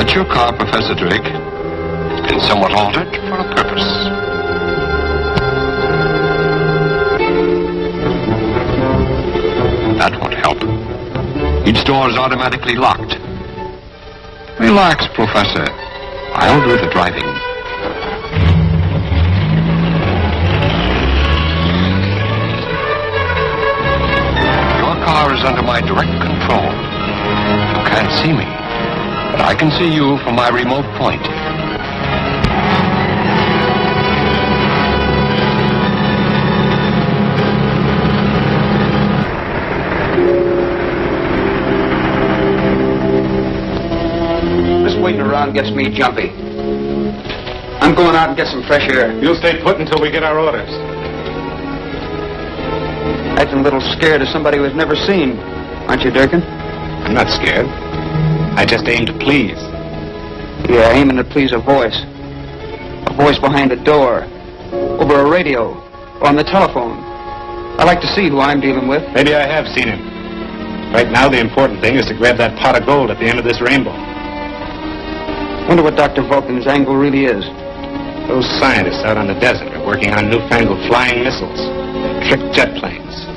That's your car, Professor Drake. It's been somewhat altered for a purpose. That won't help. Each door is automatically locked. Relax, Professor. I'll do the driving. Your car is under my direct control. You can't see me, but I can see you from my remote point. Waiting around gets me jumpy. I'm going out and get some fresh air. You'll stay put until we get our orders. Acting a little scared of somebody we've never seen. Aren't you, Durkin? I'm not scared. I just aim to please. Yeah, aiming to please a voice. A voice behind a door. Over a radio. Or on the telephone. I like to see who I'm dealing with. Maybe I have seen him. Right now, the important thing is to grab that pot of gold at the end of this rainbow. Wonder what Dr. Vulcan's angle really is. Those scientists out on the desert are working on newfangled flying missiles, trick jet planes.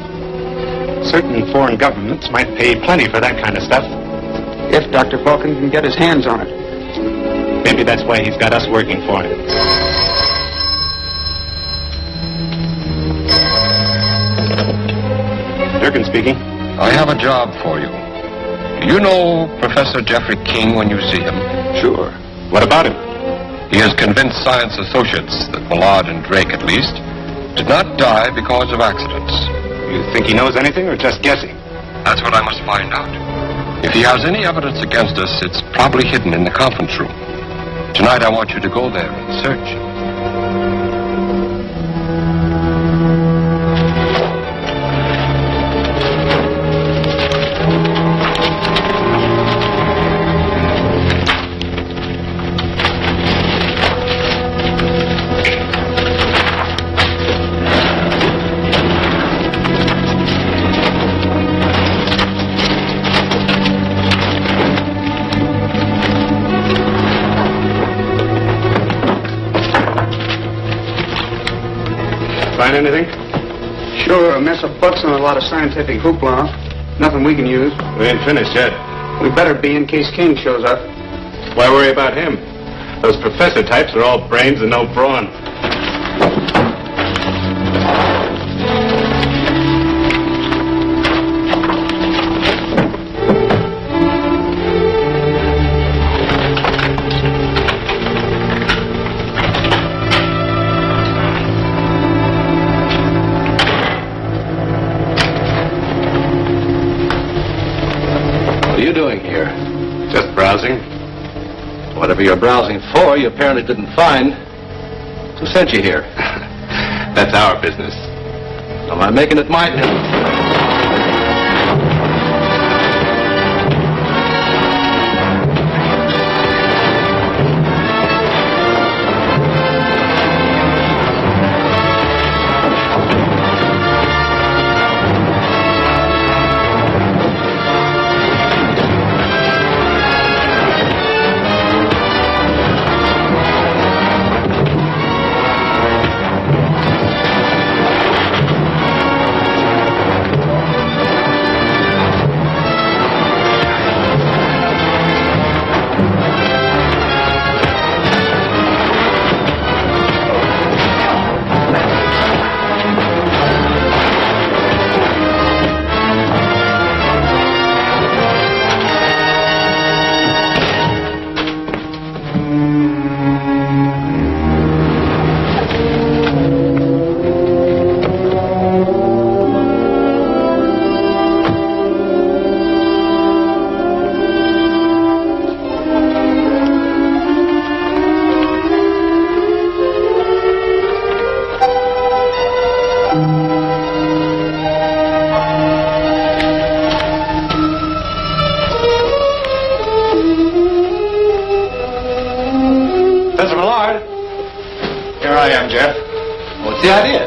Certain foreign governments might pay plenty for that kind of stuff. If Dr. Vulcan can get his hands on it. Maybe that's why he's got us working for him. Durkin speaking. I have a job for you. Do you know Professor Jeffrey King when you see him? Sure. What about him? He has convinced science associates that Millard and Drake, at least, did not die because of accidents. You think he knows anything or just guessing? That's what I must find out. If he has any evidence against us, it's probably hidden in the conference room. Tonight I want you to go there and search. Find anything? Sure, a mess of books and a lot of scientific hoopla. Nothing we can use. We ain't finished yet. We better be in case King shows up. Why worry about him? Those professor types are all brains and no brawn. Browsing? Whatever you're browsing for, you apparently didn't find. Who sent you here? That's our business. Am I making it my business? What's the idea?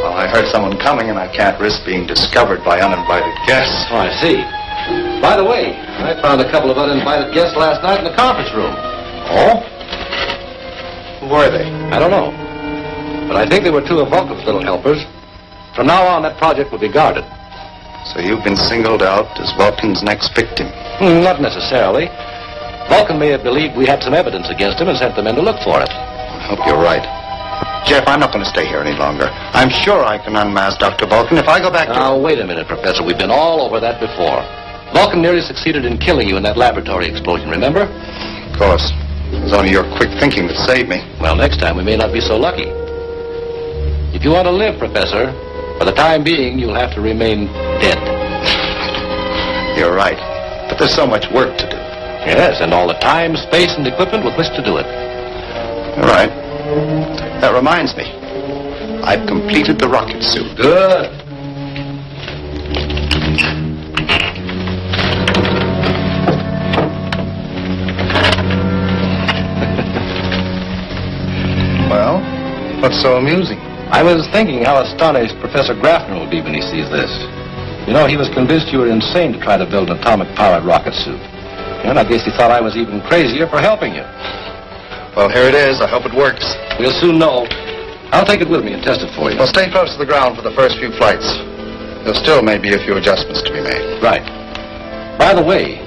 Well, I heard someone coming, and I can't risk being discovered by uninvited guests. Oh, I see. By the way, I found a couple of uninvited guests last night in the conference room. Oh? Who were they? I don't know. But I think they were two of Vulcan's little helpers. From now on, that project will be guarded. So you've been singled out as Vulcan's next victim? Not necessarily. Vulcan may have believed we had some evidence against him and sent the men to look for it. I hope you're right. Jeff, I'm not going to stay here any longer. I'm sure I can unmask Dr. Vulcan if I go back to... Now, wait a minute, Professor. We've been all over that before. Vulcan nearly succeeded in killing you in that laboratory explosion, remember? Of course. It was only your quick thinking that saved me. Well, next time we may not be so lucky. If you want to live, Professor, for the time being, you'll have to remain dead. You're right. But there's so much work to do. Yes, and all the time, space, and equipment with which to do it. All right. That reminds me. I've completed the rocket suit. Good. Well, what's so amusing? I was thinking how astonished Professor Graffner will be when he sees this. You know, he was convinced you were insane to try to build an atomic-powered rocket suit. And I guess he thought I was even crazier for helping you. Well, here it is. I hope it works. We'll soon know. I'll take it with me and test it for you. Well, stay close to the ground for the first few flights. There still may be a few adjustments to be made. Right. By the way,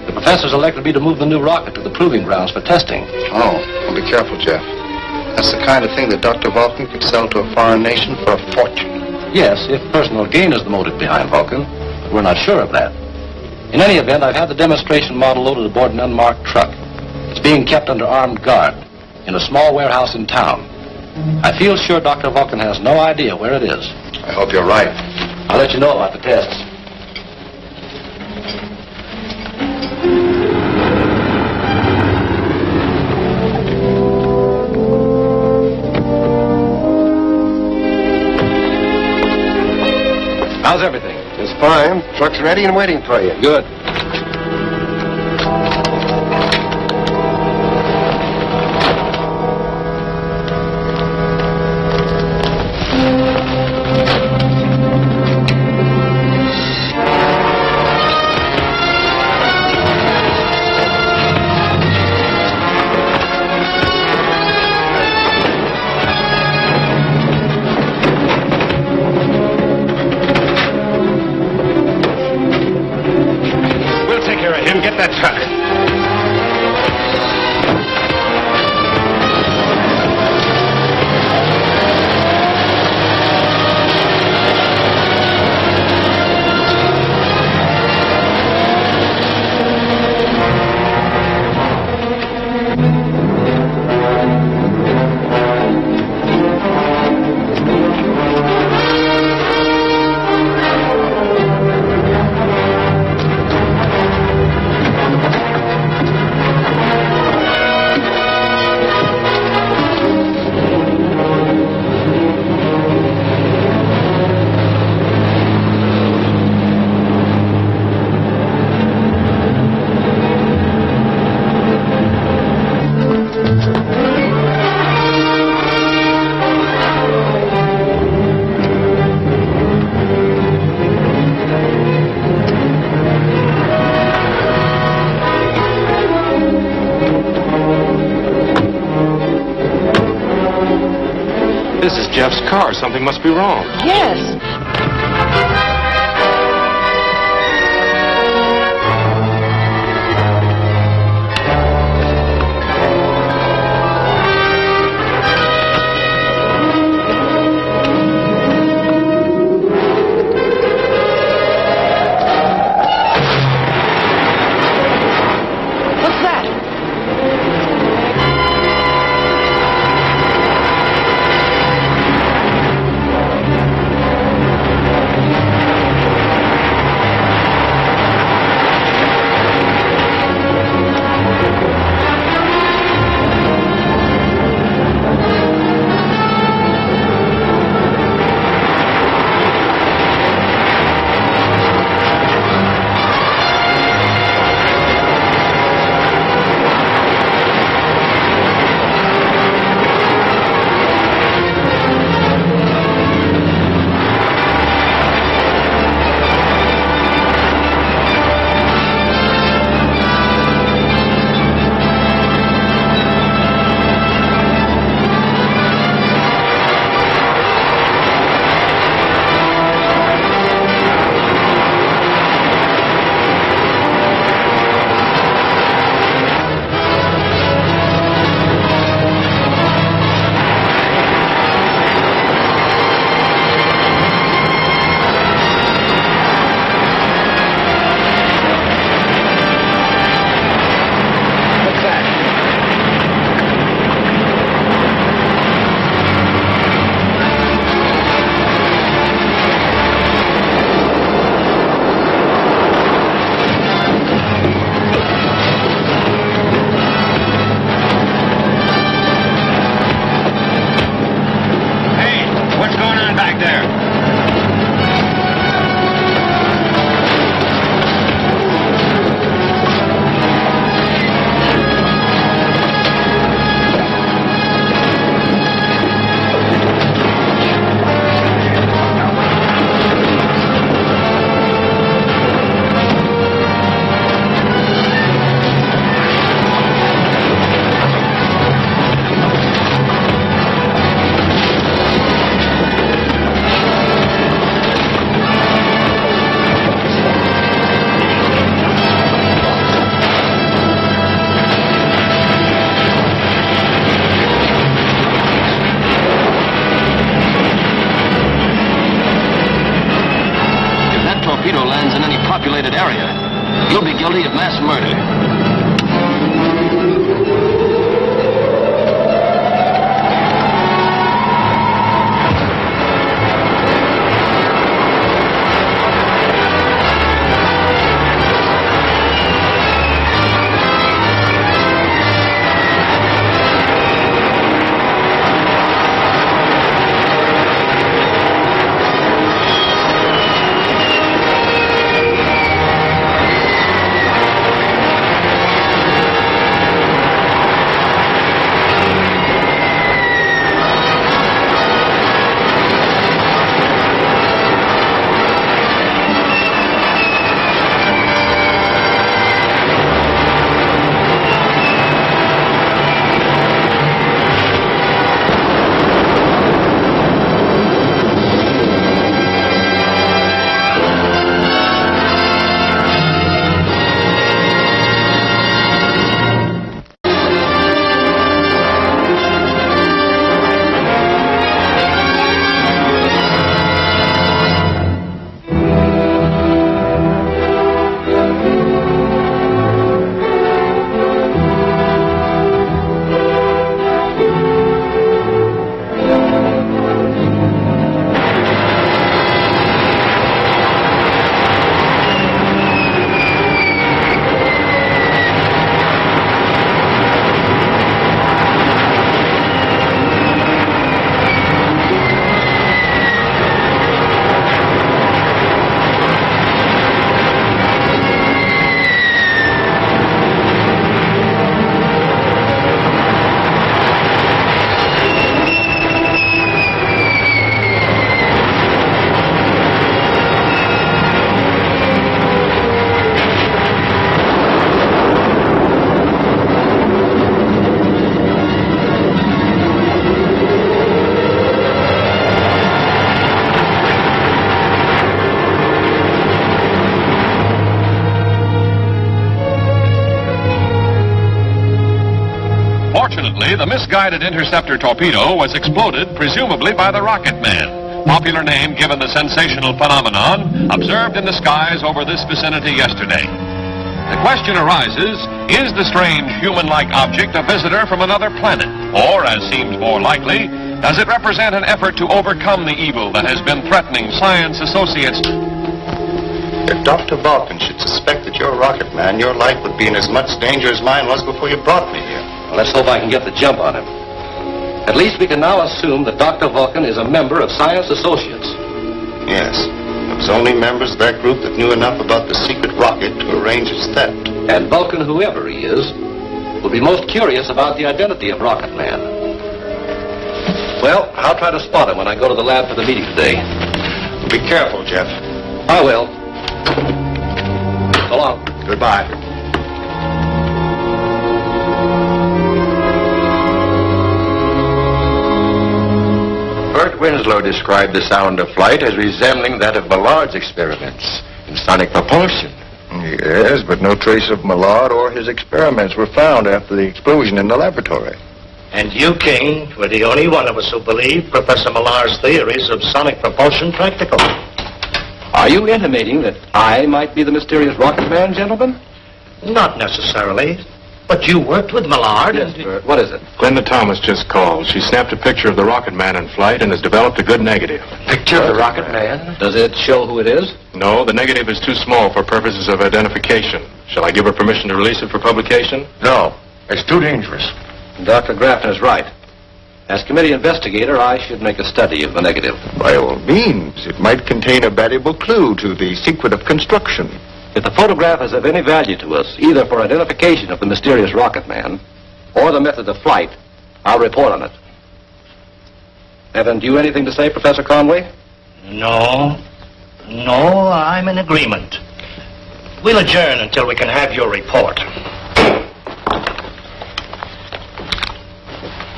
the professor's elected me to move the new rocket to the proving grounds for testing. Oh, well, be careful, Jeff. That's the kind of thing that Dr. Vulcan could sell to a foreign nation for a fortune. Yes, if personal gain is the motive behind Vulcan, but we're not sure of that. In any event, I've had the demonstration model loaded aboard an unmarked truck. It's being kept under armed guard in a small warehouse in town. I feel sure Dr. Vulcan has no idea where it is. I hope you're right. I'll let you know about the tests. How's everything? Just fine. Truck's ready and waiting for you. Good. Get that truck. This is Jeff's car. Something must be wrong. Yes. What's that? populated area. You'll be guilty of mass murder. Fortunately, the misguided interceptor torpedo was exploded, presumably by the Rocket Man, popular name given the sensational phenomenon observed in the skies over this vicinity yesterday. The question arises, is the strange human-like object a visitor from another planet? Or, as seems more likely, does it represent an effort to overcome the evil that has been threatening science associates? If Dr. Vulcan should suspect that you're a rocket man, your life would be in as much danger as mine was before you brought me here. Well, let's hope I can get the jump on him. At least we can now assume that Dr. Vulcan is a member of Science Associates. Yes. It was only members of that group that knew enough about the secret rocket to arrange its theft. And Vulcan, whoever he is, will be most curious about the identity of Rocket Man. Well, I'll try to spot him when I go to the lab for the meeting today. Be careful, Jeff. I will. So long. Goodbye. Bert Winslow described the sound of flight as resembling that of Millard's experiments in sonic propulsion. Yes, but no trace of Millard or his experiments were found after the explosion in the laboratory. And you, King, were the only one of us who believed Professor Millard's theories of sonic propulsion practical. Are you intimating that I might be the mysterious Rocket Man, gentlemen? Not necessarily. But you worked with Millard. Yes, Bert. What is it? Glenda Thomas just called. She snapped a picture of the Rocket Man in flight and has developed a good negative. Picture of the Rocket Man? Does it show who it is? No, the negative is too small for purposes of identification. Shall I give her permission to release it for publication? No, it's too dangerous. Dr. Grafton is right. As committee investigator, I should make a study of the negative. By all means, it might contain a valuable clue to the secret of construction. If the photograph is of any value to us, either for identification of the mysterious Rocket Man or the method of flight, I'll report on it. Haven't you anything to say, Professor Conway? No, I'm in agreement. We'll adjourn until we can have your report.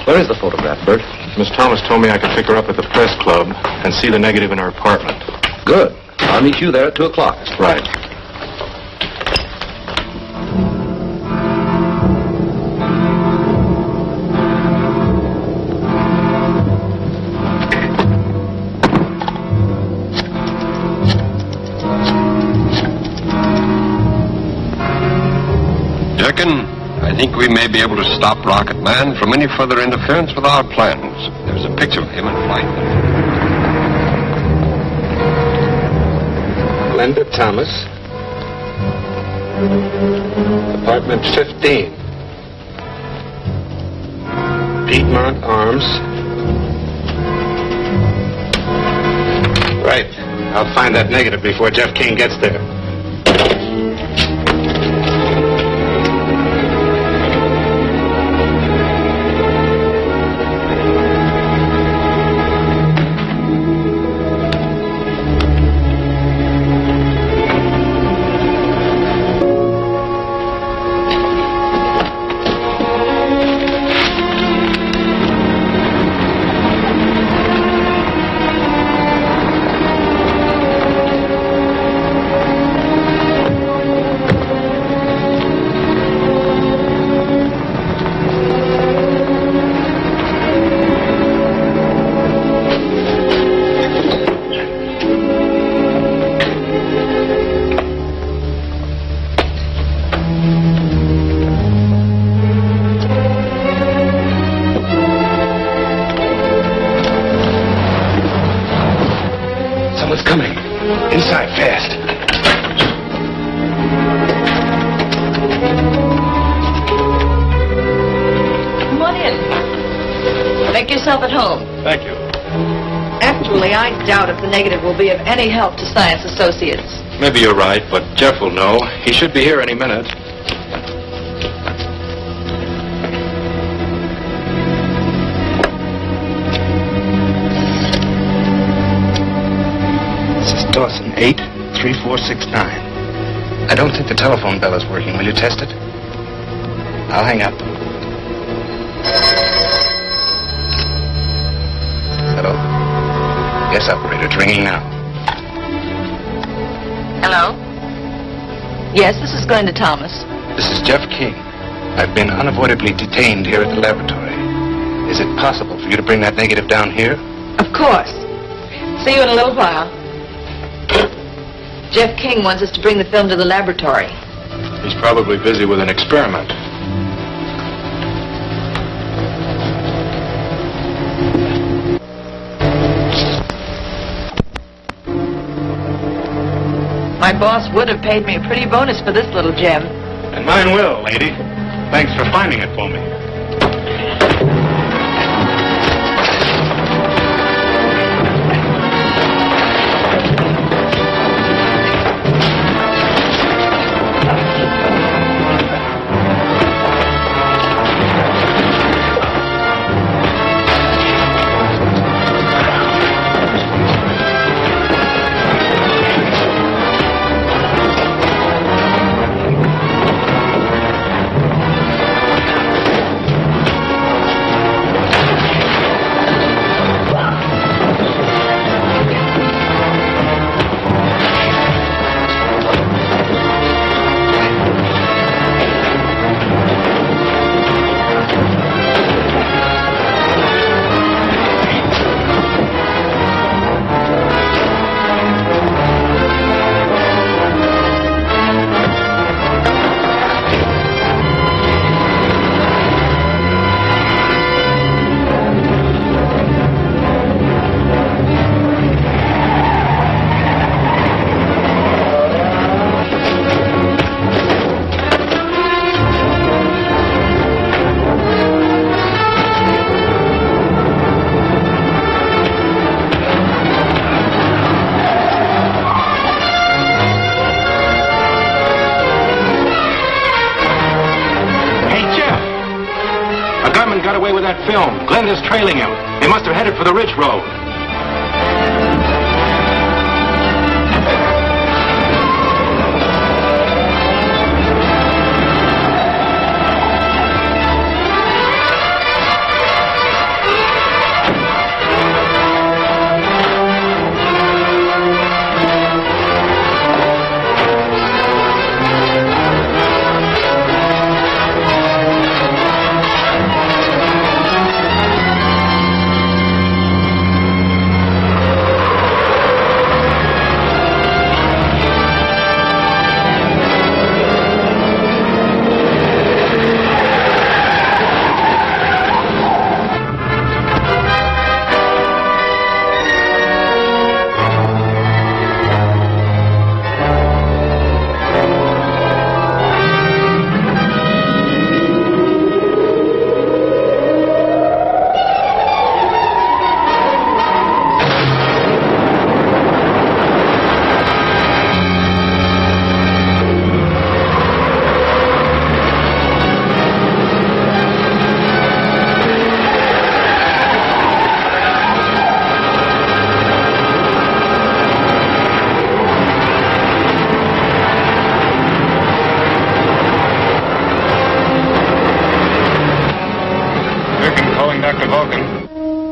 Where is the photograph, Bert? Miss Thomas told me I could pick her up at the press club and see the negative in her apartment. Good. I'll meet you there at 2 o'clock. Right. may be able to stop Rocket Man from any further interference with our plans. There's a picture of him in flight. Linda Thomas. Apartment 15. Piedmont Arms. Right. I'll find that negative before Jeff King gets there. At home. Thank you. Actually, I doubt if the negative will be of any help to Science Associates. Maybe you're right, but Jeff will know. He should be here any minute. This is Dawson, 83469. I don't think the telephone bell is working. Will you test it? I'll hang up. Hello? Yes, operator. It's ringing now. Hello? Yes, this is Glenda Thomas. This is Jeff King. I've been unavoidably detained here at the laboratory. Is it possible for you to bring that negative down here? Of course. See you in a little while. Jeff King wants us to bring the film to the laboratory. He's probably busy with an experiment. My boss would have paid me a pretty bonus for this little gem. And mine will, lady. Thanks for finding it for me. Film. Glenda's trailing him. They must have headed for the Ridge Road.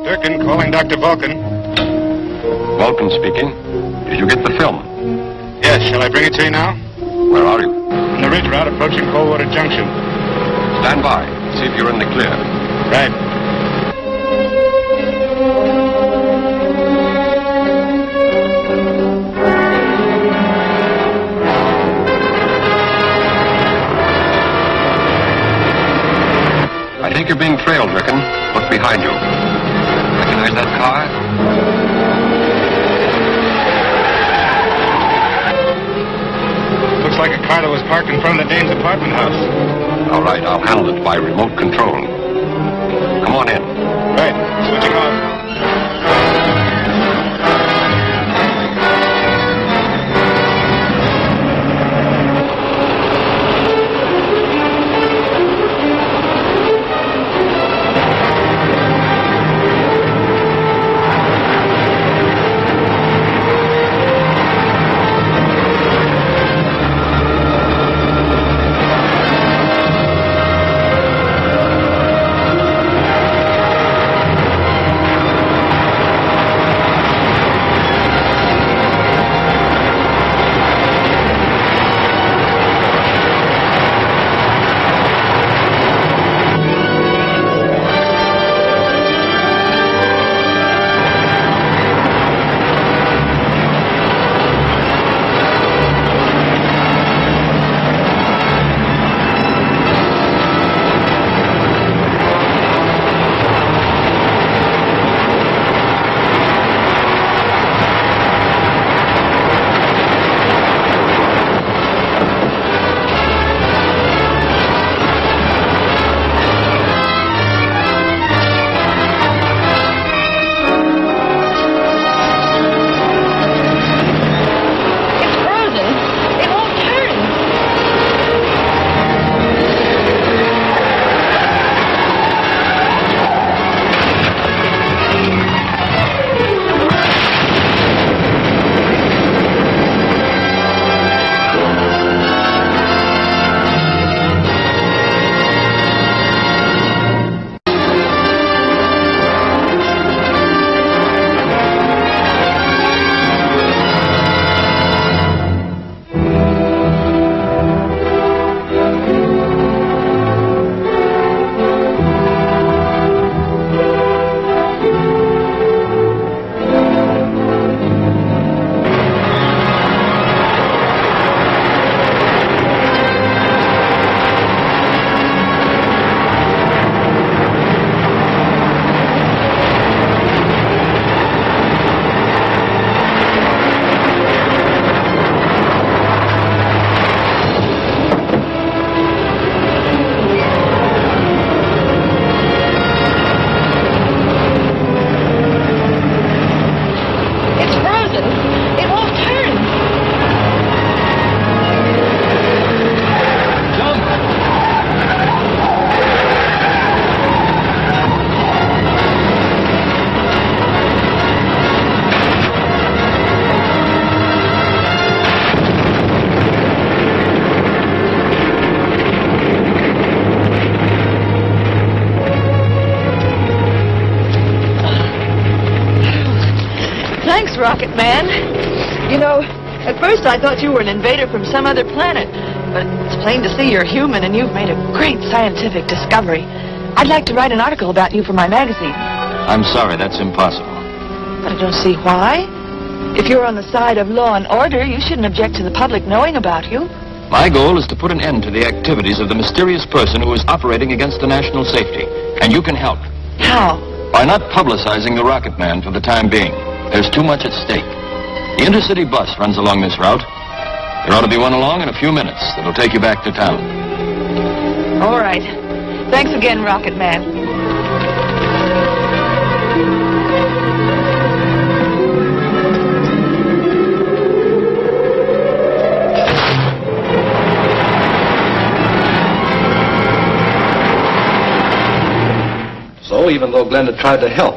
Durkin calling Dr. Vulcan. Vulcan speaking. Did you get the film? Yes, shall I bring it to you now? Where are you? On the ridge route approaching Coldwater Junction. Stand by. See if you're in the clear. Right. I think you're being trailed, Rickon. Look behind you. Recognize that car? Looks like a car that was parked in front of the Danes' apartment house. All right, I'll handle it by remote control. Come on in. Right. Switching off. Thanks, Rocket Man. You know, at first I thought you were an invader from some other planet, but it's plain to see you're human and you've made a great scientific discovery. I'd like to write an article about you for my magazine. I'm sorry, that's impossible. But I don't see why. If you're on the side of law and order, you shouldn't object to the public knowing about you. My goal is to put an end to the activities of the mysterious person who is operating against the national safety. And you can help. How? By not publicizing the Rocket Man for the time being. There's too much at stake. The intercity bus runs along this route. There ought to be one along in a few minutes that'll take you back to town. All right. Thanks again, Rocket Man. So, even though Glenn had tried to help,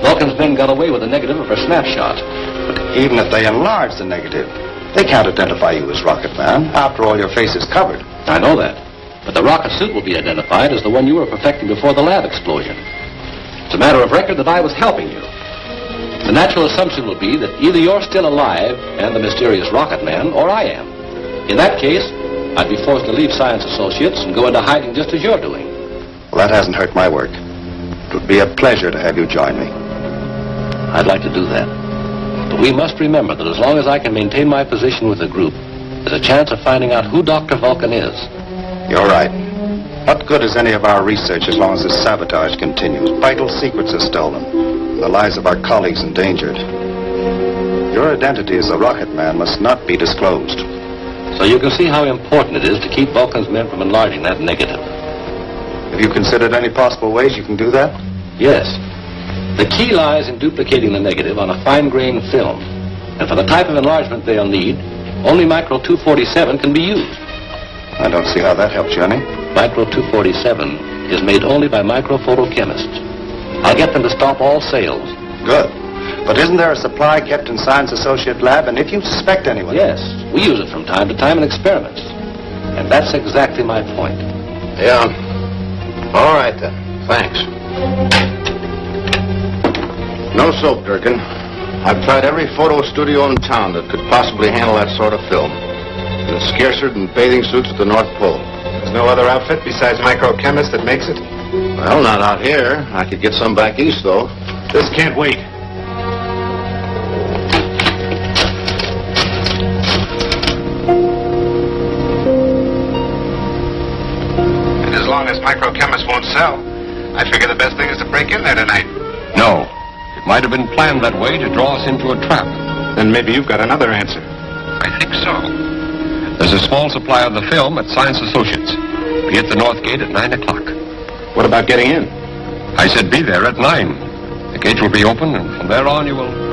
Vulcan's men got away with a negative of her snapshot. But even if they enlarge the negative, they can't identify you as Rocket Man. After all, your face is covered. I know that. But the rocket suit will be identified as the one you were perfecting before the lab explosion. It's a matter of record that I was helping you. The natural assumption will be that either you're still alive and the mysterious rocket man, or I am. In that case, I'd be forced to leave Science Associates and go into hiding just as you're doing. Well, that hasn't hurt my work. It would be a pleasure to have you join me. I'd like to do that. But we must remember that as long as I can maintain my position with the group, there's a chance of finding out who Dr. Vulcan is. You're right. What good is any of our research as long as this sabotage continues? Vital secrets are stolen, and the lives of our colleagues endangered. Your identity as the Rocket Man must not be disclosed. So you can see how important it is to keep Vulcan's men from enlarging that negative. Have you considered any possible ways you can do that? Yes. The key lies in duplicating the negative on a fine-grained film. And for the type of enlargement they'll need, only Micro 247 can be used. I don't see how that helps you any. Micro 247 is made only by microphotochemists. I'll get them to stop all sales. Good. But isn't there a supply kept in Science Associate Lab? And if you suspect anyone... Yes, we use it from time to time in experiments. And that's exactly my point. Yeah. All right, then. Thanks. No soap, Durkin. I've tried every photo studio in town that could possibly handle that sort of film. And it's scarcer than bathing suits at the North Pole. There's no other outfit besides Microchemist that makes it? Well, not out here. I could get some back east, though. This can't wait. And as long as Microchemist won't sell, I figure the best thing is to break in there tonight. No. It might have been planned that way to draw us into a trap. Then maybe you've got another answer. I think so. There's a small supply of the film at Science Associates. Be at the North Gate at 9 o'clock. What about getting in? I said be there at 9. The gate will be open, and from there on you will...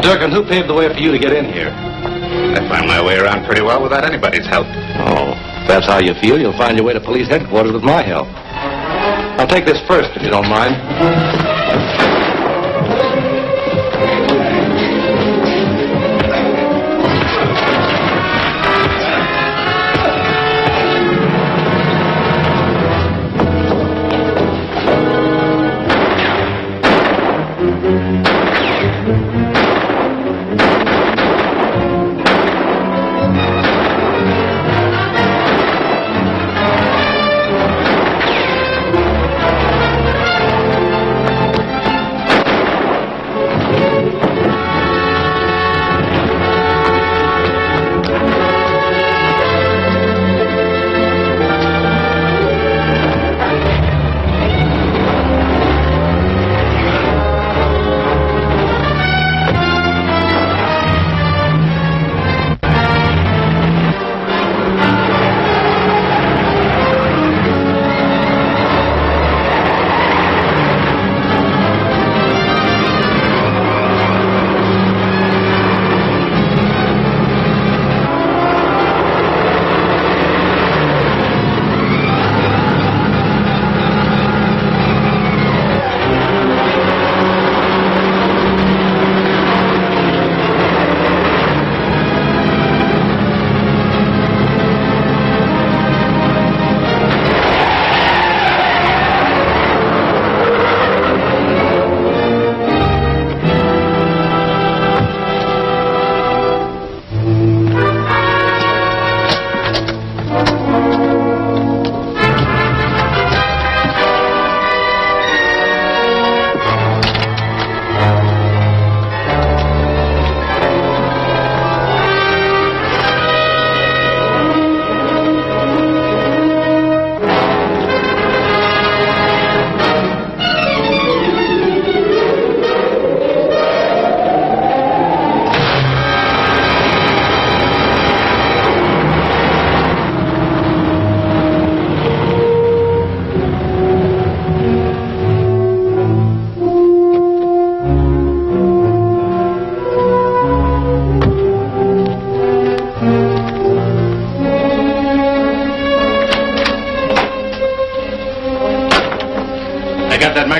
Durkin, who paved the way for you to get in here? I find my way around pretty well without anybody's help. Oh, if that's how you feel, you'll find your way to police headquarters with my help. I'll take this first, if you don't mind.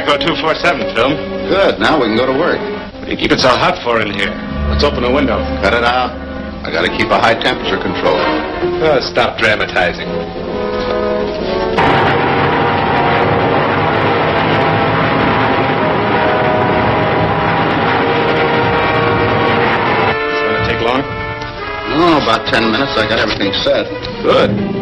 Echo 247, Phil. Good. Now we can go to work. What do you keep it so hot for in here? Let's open the window. Cut it out. I gotta keep a high temperature control. Oh, stop dramatizing. It's gonna take long? Oh, about 10 minutes. I got everything set. Good.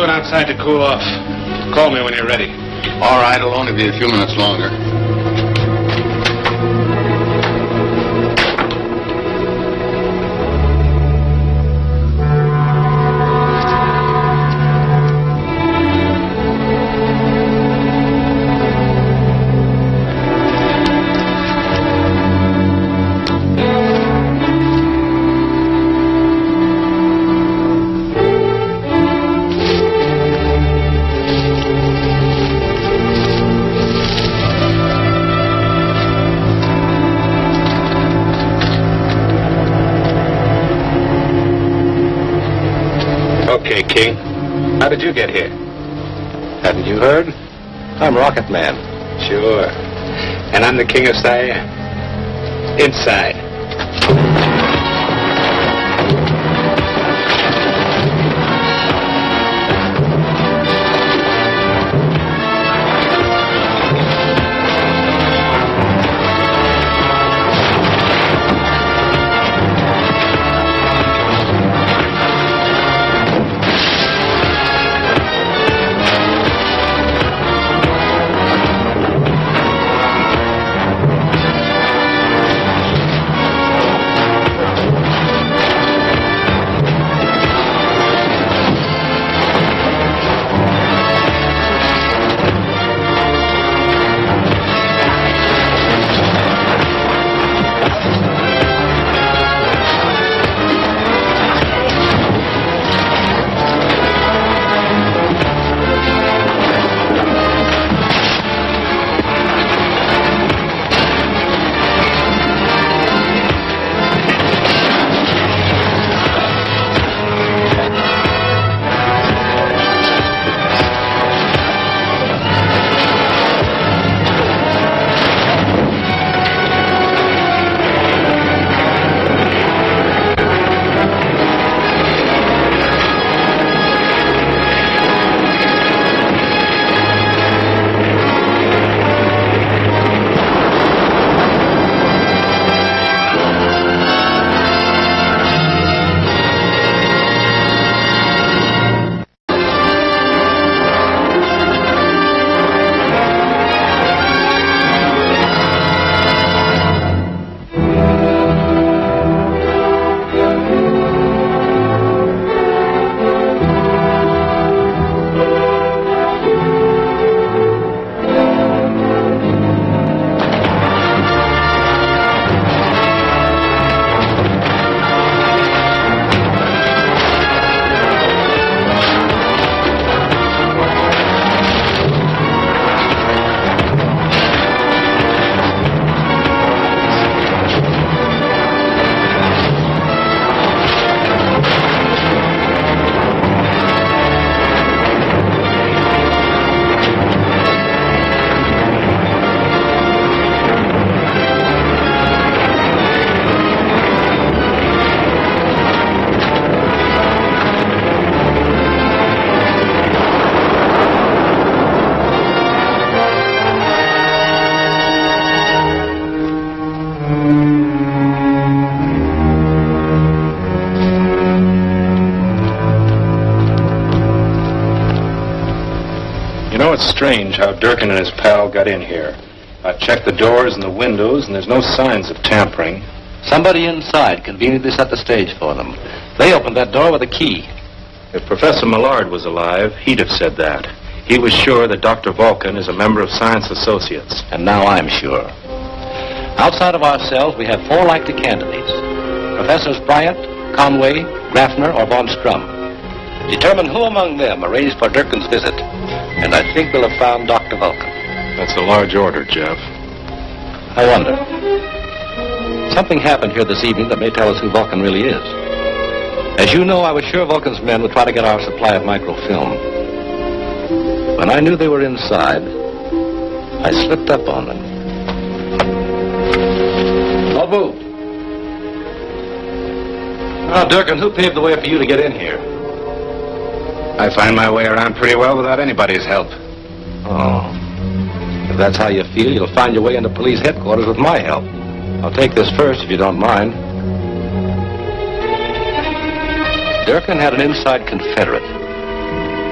Outside to cool off. Call me when you're ready. All right, it'll only be a few minutes longer. Okay, King. How did you get here? Hadn't you heard? I'm Rocket Man. Sure. And I'm the King of Siam. Inside. know, it's strange how Durkin and his pal got in here. I checked the doors and the windows, and there's no signs of tampering. Somebody inside conveniently set the stage for them. They opened that door with a key. If Professor Millard was alive, he'd have said that. He was sure that Dr. Vulcan is a member of Science Associates. And now I'm sure. Outside of ourselves, we have 4 likely candidates. Professors Bryant, Conway, Graffner, or Von Strum. Determine who among them arranged for Durkin's visit. And I think we'll have found Dr. Vulcan. That's a large order, Jeff. I wonder. Something happened here this evening that may tell us who Vulcan really is. As you know, I was sure Vulcan's men would try to get our supply of microfilm. When I knew they were inside, I slipped up on them. Don't move. Now, Durkin, who paved the way for you to get in here? I find my way around pretty well without anybody's help. Oh. If that's how you feel, you'll find your way into police headquarters with my help. I'll take this first, if you don't mind. Durkin had an inside confederate.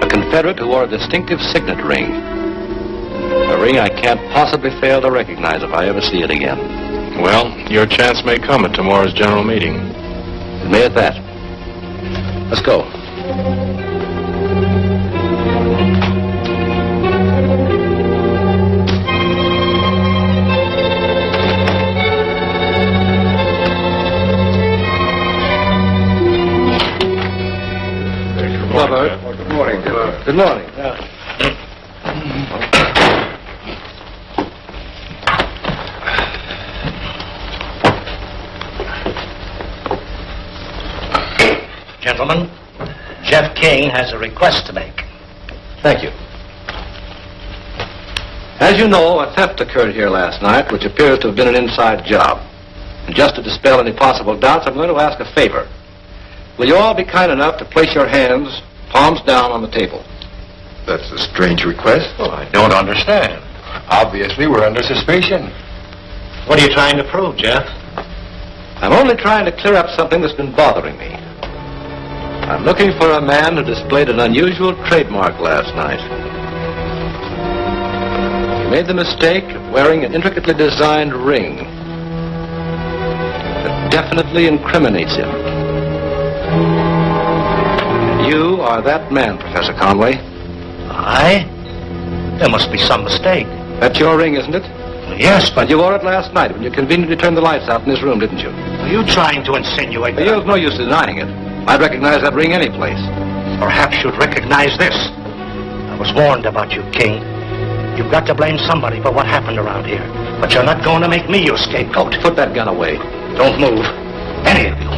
A confederate who wore a distinctive signet ring. A ring I can't possibly fail to recognize if I ever see it again. Well, your chance may come at tomorrow's general meeting. It may at that. Let's go. Good morning. Good morning. Gentlemen, Jeff King has a request to make. Thank you. As you know, a theft occurred here last night, which appears to have been an inside job. And just to dispel any possible doubts, I'm going to ask a favor. Will you all be kind enough to place your hands, palms down, on the table? That's a strange request. Oh, I don't understand. Obviously, we're under suspicion. What are you trying to prove, Jeff? I'm only trying to clear up something that's been bothering me. I'm looking for a man who displayed an unusual trademark last night. He made the mistake of wearing an intricately designed ring that definitely incriminates him. You are that man, Professor Conway. I? There must be some mistake. That's your ring, isn't it? Yes, but You wore it last night when you conveniently turned the lights out in this room, didn't you? are you trying to insinuate that? There's no use denying it. I'd recognize that ring any place. Perhaps you'd recognize this. I was warned about you, King. You've got to blame somebody for what happened around here. But you're not going to make me your scapegoat. Put that gun away. Don't move. Any of you.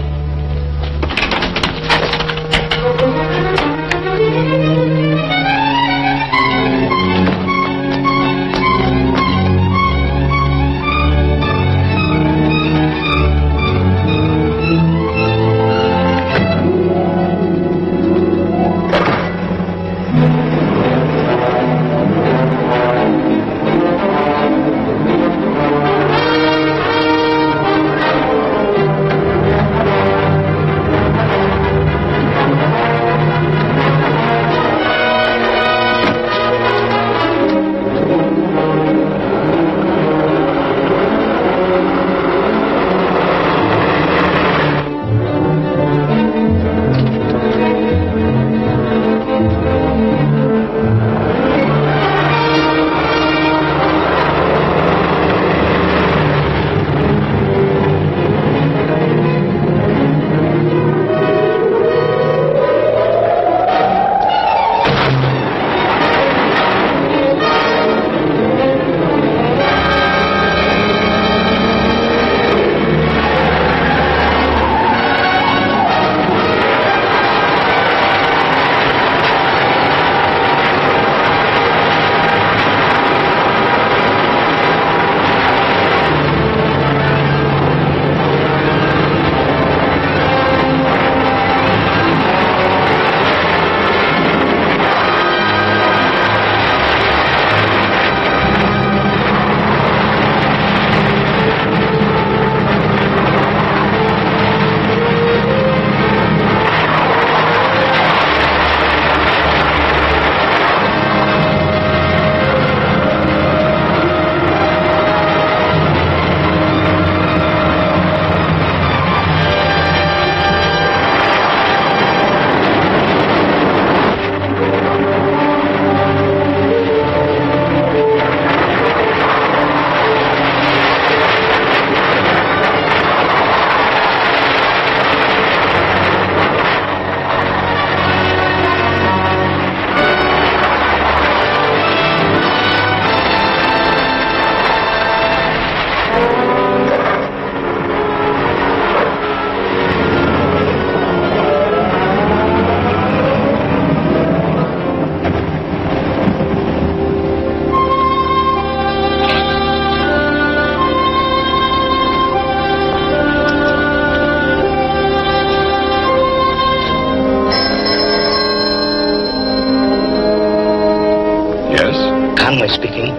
Yes? Conway speaking.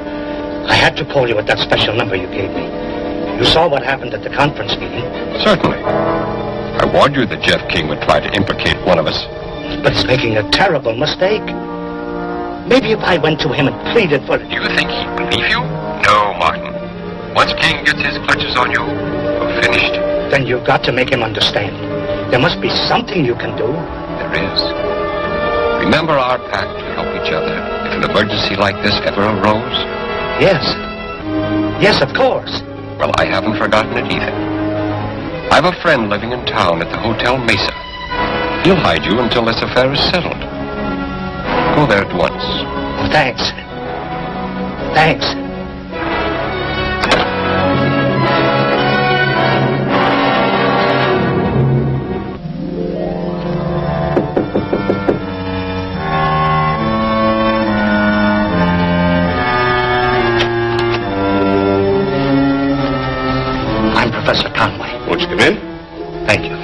I had to call you at that special number you gave me. You saw what happened at the conference meeting. Certainly. I warned you that Jeff King would try to implicate one of us. But he's making a terrible mistake. Maybe if I went to him and pleaded for... Do you think he'd believe you? No, Martin. Once King gets his clutches on you, you're finished. Then you've got to make him understand. There must be something you can do. There is. Remember our pact to help each other if an emergency like this ever arose? Yes. Yes, of course. Well, I haven't forgotten it either. I've a friend living in town at the Hotel Mesa. He'll hide you until this affair is settled. Go there at once. Oh, thanks. Thanks. Professor Conway. Won't you come in? Thank you.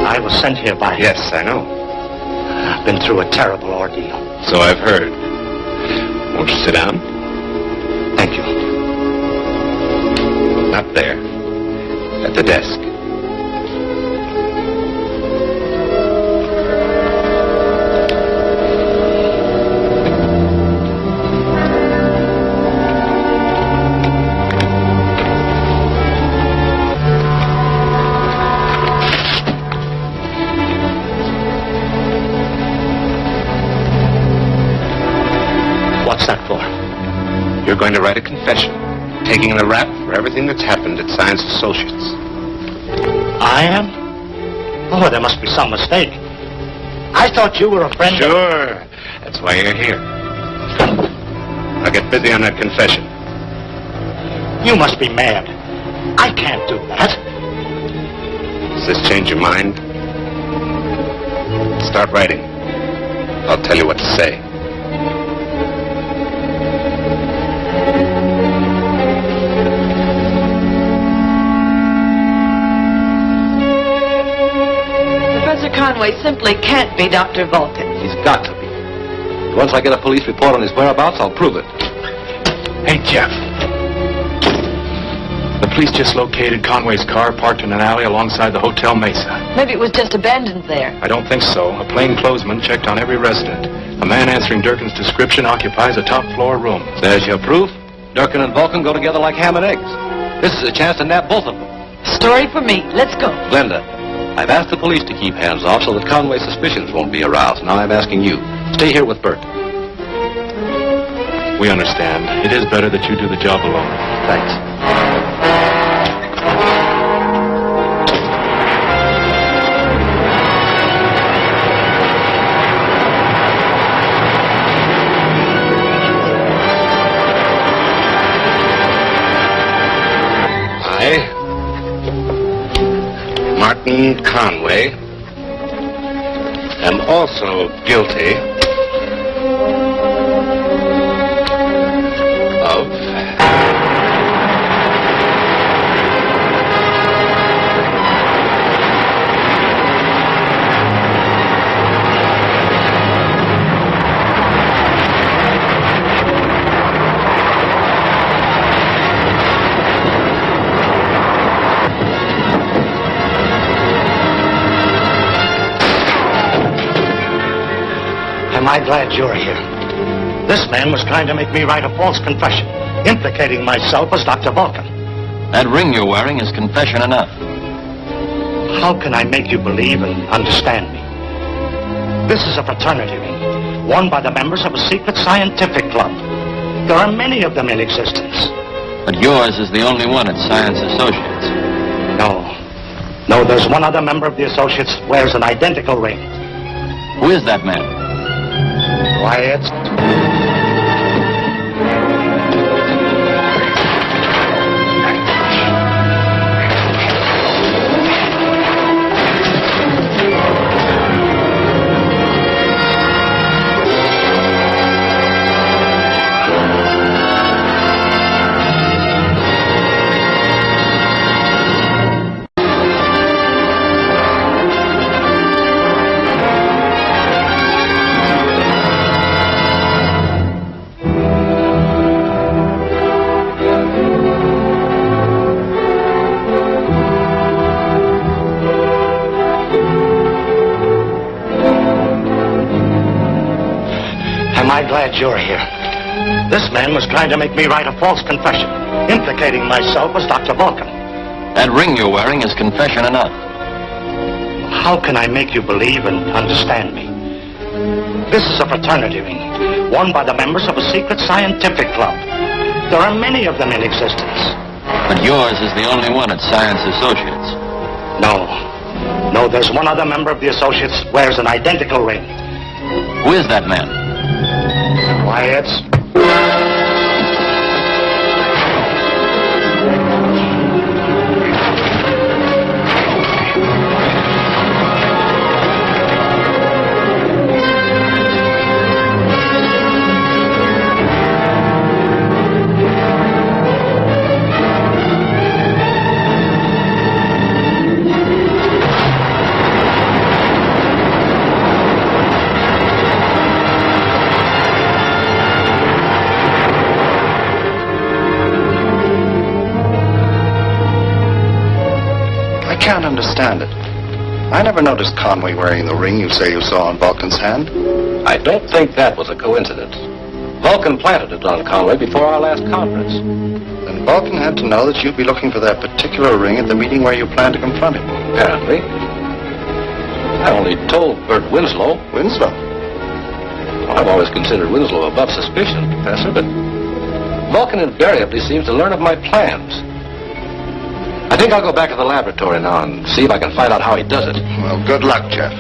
I was sent here by... Yes, I know. I've been through a terrible ordeal. So I've heard. Won't you sit down? Thank you. Not there. At the desk. You're going to write a confession, taking the rap for everything that's happened at Science Associates. I am? Oh, there must be some mistake. I thought you were a friend Sure. That's why you're here. Now get busy on that confession. You must be mad. I can't do that. Does this change your mind? Start writing. I'll tell you what to say. Conway simply can't be Dr. Vulcan. He's got to be. Once I get a police report on his whereabouts, I'll prove it. Hey, Jeff. The police just located Conway's car parked in an alley alongside the Hotel Mesa. Maybe it was just abandoned there. I don't think so. A plainclothesman checked on every resident. A man answering Durkin's description occupies a top-floor room. There's your proof. Durkin and Vulcan go together like ham and eggs. This is a chance to nab both of them. Story for me. Let's go. Glenda, I've asked the police to keep hands off so that Conway's suspicions won't be aroused. Now I'm asking you. Stay here with Bert. We understand. It is better that you do the job alone. Thanks. Martin Conway am also guilty of Am I glad you're here? This man was trying to make me write a false confession, implicating myself as Dr. Vulcan. That ring you're wearing is confession enough. How can I make you believe and understand me? This is a fraternity ring, worn by the members of a secret scientific club. There are many of them in existence. But yours is the only one at Science Associates. No, there's one other member of the Associates who wears an identical ring. Who is that man? Why, it's... Am I glad you're here? This man was trying to make me write a false confession, implicating myself as Dr. Vulcan. That ring you're wearing is confession enough. How can I make you believe and understand me? This is a fraternity ring, worn by the members of a secret scientific club. There are many of them in existence. But yours is the only one at Science Associates. No, there's one other member of the Associates who wears an identical ring. Who is that man? Why, it's... I can't understand it. I never noticed Conway wearing the ring you say you saw on Vulcan's hand. I don't think that was a coincidence. Vulcan planted it on Conway before our last conference. Then Vulcan had to know that you'd be looking for that particular ring at the meeting where you planned to confront him. Apparently. I only told Bert Winslow. Winslow? Well, I've always considered Winslow above suspicion, Professor, but Vulcan invariably seems to learn of my plans. I think I'll go back to the laboratory now and see if I can find out how he does it. Well, good luck, Jeff.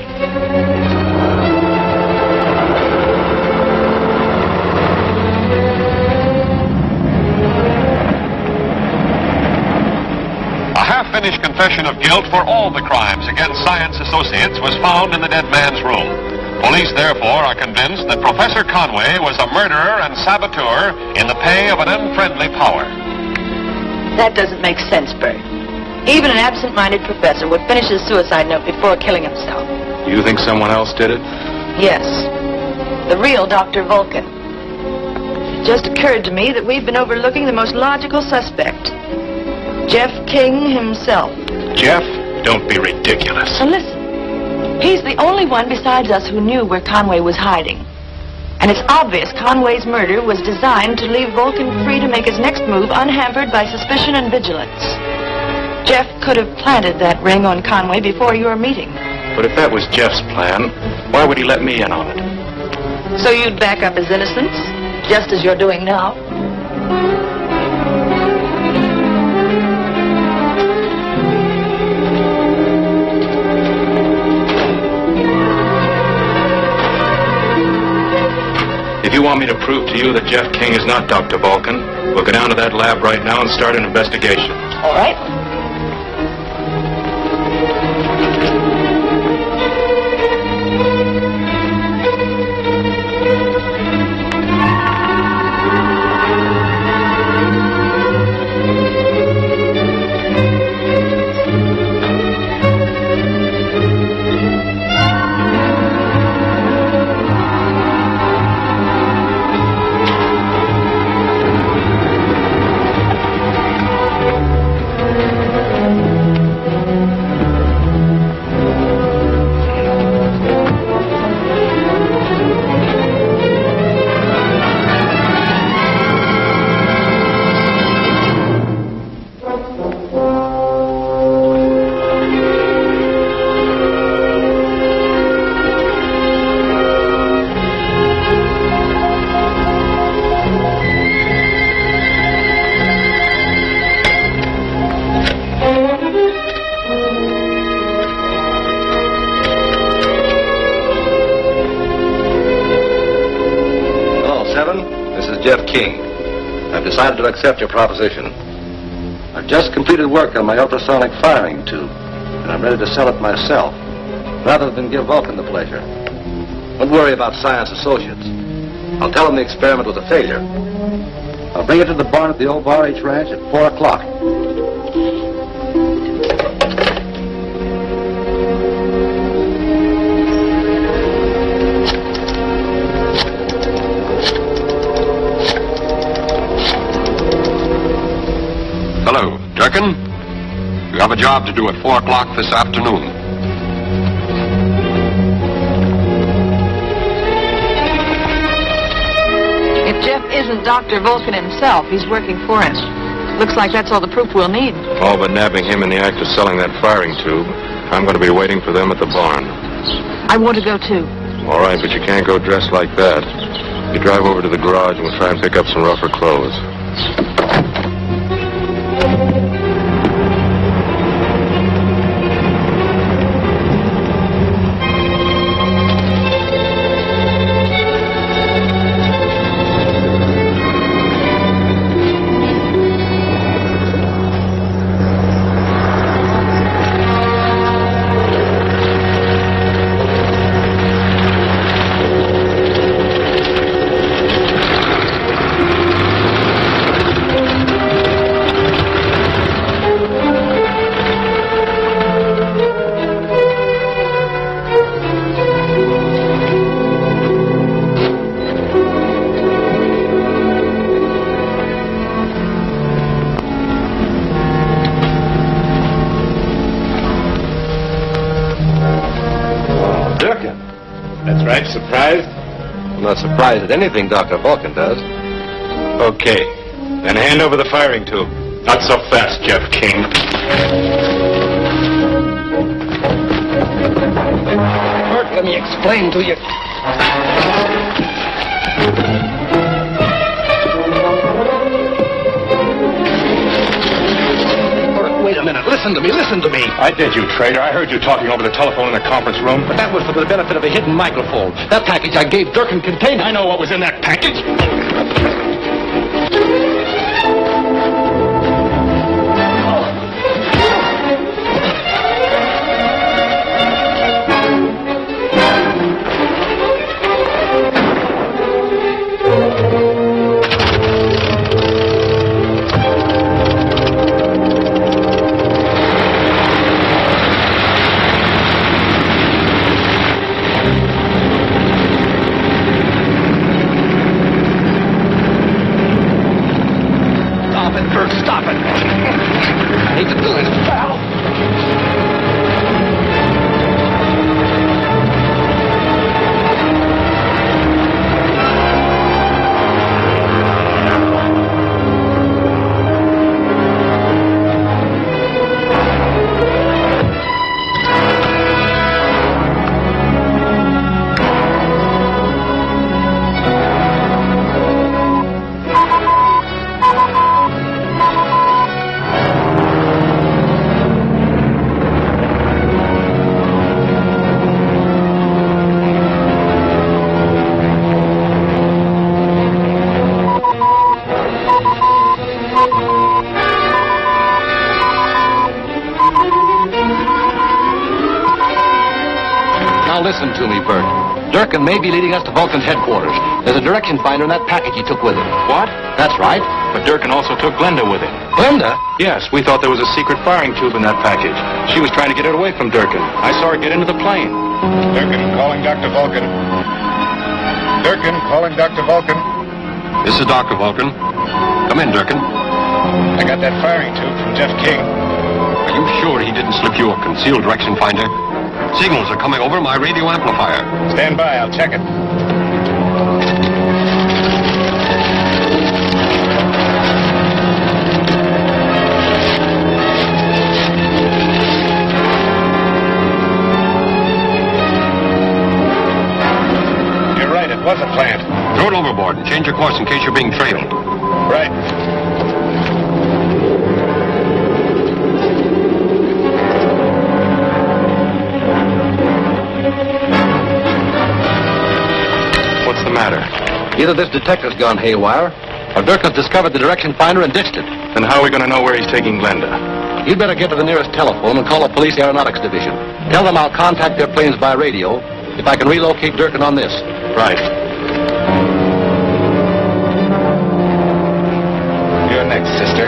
A half-finished confession of guilt for all the crimes against Science Associates was found in the dead man's room. Police, therefore, are convinced that Professor Conway was a murderer and saboteur in the pay of an unfriendly power. That doesn't make sense, Bert. Even an absent-minded professor would finish his suicide note before killing himself. Do you think someone else did it? Yes. The real Dr. Vulcan. It just occurred to me that we've been overlooking the most logical suspect. Jeff King himself. Jeff? Don't be ridiculous. So listen. He's the only one besides us who knew where Conway was hiding. And it's obvious Conway's murder was designed to leave Vulcan free to make his next move unhampered by suspicion and vigilance. Jeff could have planted that ring on Conway before your meeting. But if that was Jeff's plan, why would he let me in on it? So you'd back up his innocence, just as you're doing now? If you want me to prove to you that Jeff King is not Dr. Vulcan, we'll go down to that lab right now and start an investigation. All right. Jeff King. I've decided to accept your proposition. I've just completed work on my ultrasonic firing tube, and I'm ready to sell it myself, rather than give Vulcan the pleasure. Don't worry about Science Associates. I'll tell them the experiment was a failure. I'll bring it to the barn at the old Bar H Ranch at 4 o'clock. Hello, Durkin. You have a job to do at 4 o'clock this afternoon. isn't Dr. Vulcan himself. He's working for him. Looks like that's all the proof we'll need. All but nabbing him in the act of selling that firing tube. I'm going to be waiting for them at the barn. I want to go, too. All right, but you can't go dressed like that. You drive over to the garage and we'll try and pick up some rougher clothes. Surprised? I'm not surprised at anything Dr. Vulcan does. Okay. Then hand over the firing tube. Not so fast, Jeff King. Bert, let me explain to you. Bert, wait a minute. Listen to me. I did, you traitor. I heard you talking over the telephone in the conference room. But that was for the benefit of a hidden microphone. That package I gave Durkin contained... I know what was in that package. Listen to me, Bert. Durkin may be leading us to Vulcan's headquarters. There's a direction finder in that package he took with him. What? That's right. But Durkin also took Glenda with him. Glenda? Yes, we thought there was a secret firing tube in that package. She was trying to get it away from Durkin. I saw her get into the plane. Durkin calling Dr. Vulcan. Durkin calling Dr. Vulcan. This is Dr. Vulcan. Come in, Durkin. I got that firing tube from Jeff King. Are you sure he didn't slip you a concealed direction finder? Signals are coming over my radio amplifier. Stand by, I'll check it. You're right, it was a plant. Throw it overboard and change your course in case you're being trailed. Right. What's the matter? Either this detective's gone haywire, or Durkin's discovered the direction finder and ditched it. Then how are we going to know where he's taking Glenda? You'd better get to the nearest telephone and call the police aeronautics division. Tell them I'll contact their planes by radio if I can relocate Durkin on this. Right. You're next, sister.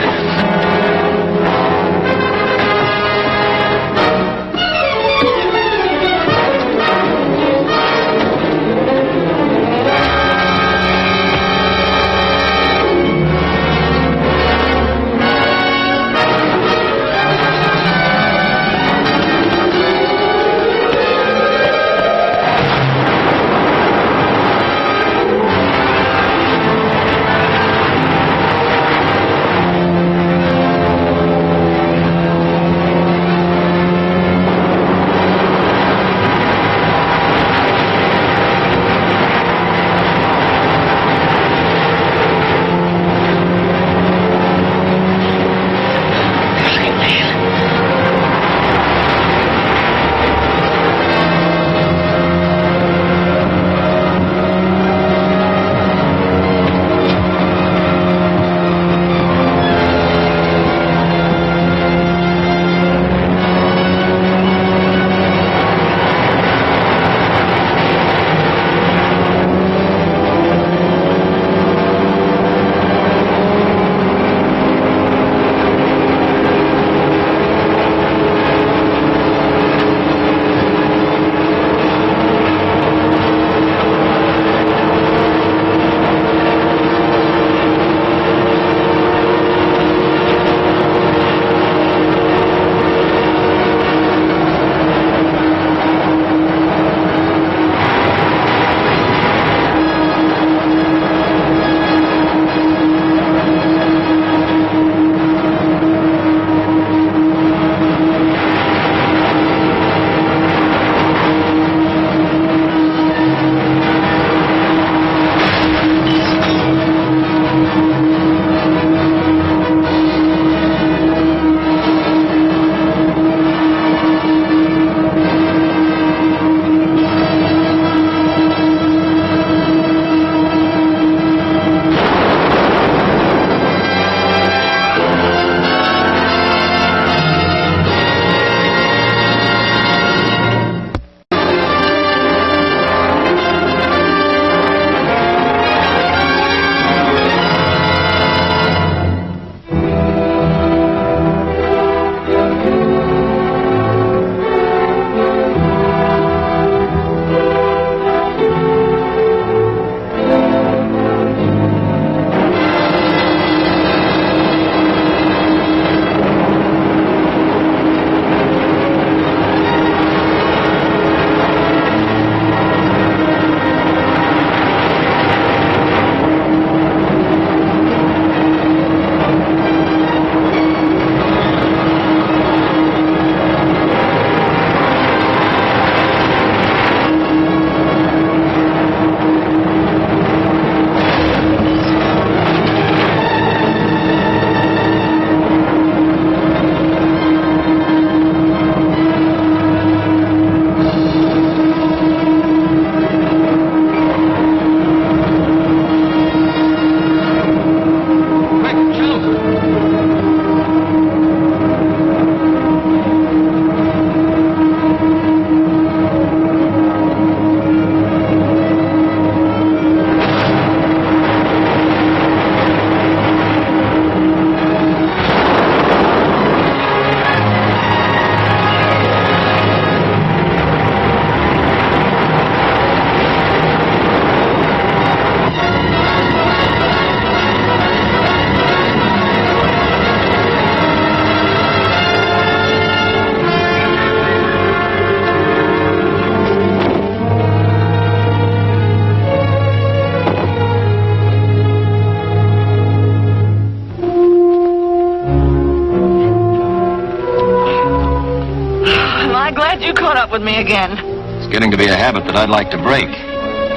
am I glad you caught up with me again. It's getting to be a habit that I'd like to break.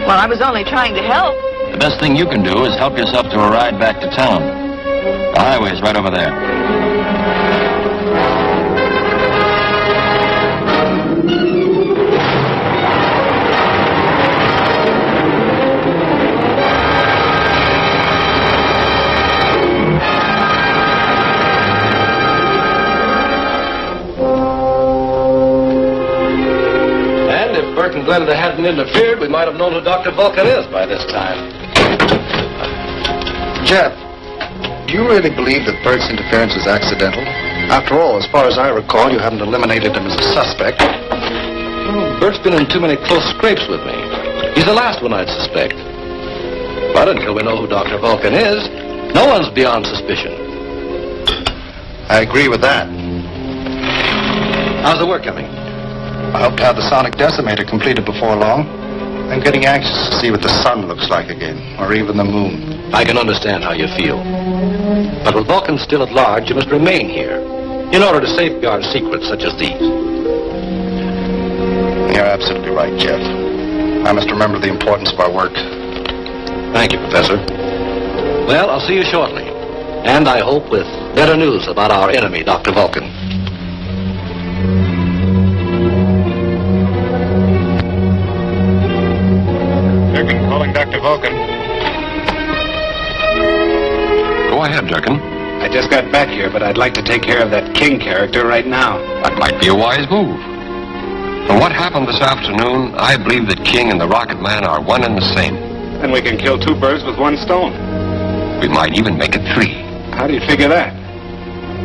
Well, I was only trying to help. The best thing you can do is help yourself to a ride back to town. The highway's right over there. And Glenda hadn't interfered, we might have known who Dr. Vulcan is by this time. Jeff, do you really believe that Bert's interference is accidental? After all, as far as I recall, you haven't eliminated him as a suspect. Well, Bert's been in too many close scrapes with me. He's the last one I'd suspect. But until we know who Dr. Vulcan is, no one's beyond suspicion. I agree with that. How's the work coming? I hope to have the sonic decimator completed before long. I'm getting anxious to see what the sun looks like again, or even the moon. I can understand how you feel. But with Vulcan still at large, you must remain here in order to safeguard secrets such as these. You're absolutely right, Jeff. I must remember the importance of our work. Thank you, Professor. Well, I'll see you shortly. And I hope with better news about our enemy, Dr. Vulcan. Calling Dr. Vulcan. Go ahead, Durkin. I just got back here, but I'd like to take care of that King character right now. That might be a wise move. From what happened this afternoon, I believe that King and the Rocket Man are one and the same. Then we can kill 2 birds with 1 stone. We might even make it 3. How do you figure that?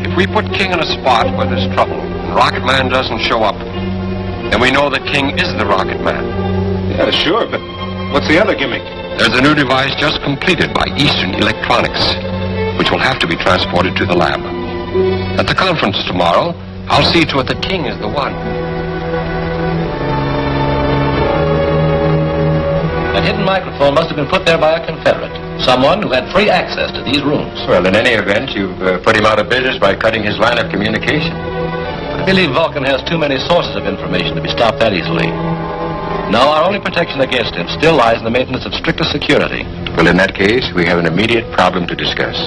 If we put King in a spot where there's trouble and Rocket Man doesn't show up, then we know that King is the Rocket Man. Yeah, sure, but what's the other gimmick? There's a new device just completed by Eastern Electronics, which will have to be transported to the lab. At the conference tomorrow, I'll see to it that King is the one. That hidden microphone must have been put there by a Confederate, someone who had free access to these rooms. Well, in any event, you've put him out of business by cutting his line of communication. I believe Vulcan has too many sources of information to be stopped that easily. No, our only protection against him still lies in the maintenance of strictest security. Well, in that case, we have an immediate problem to discuss.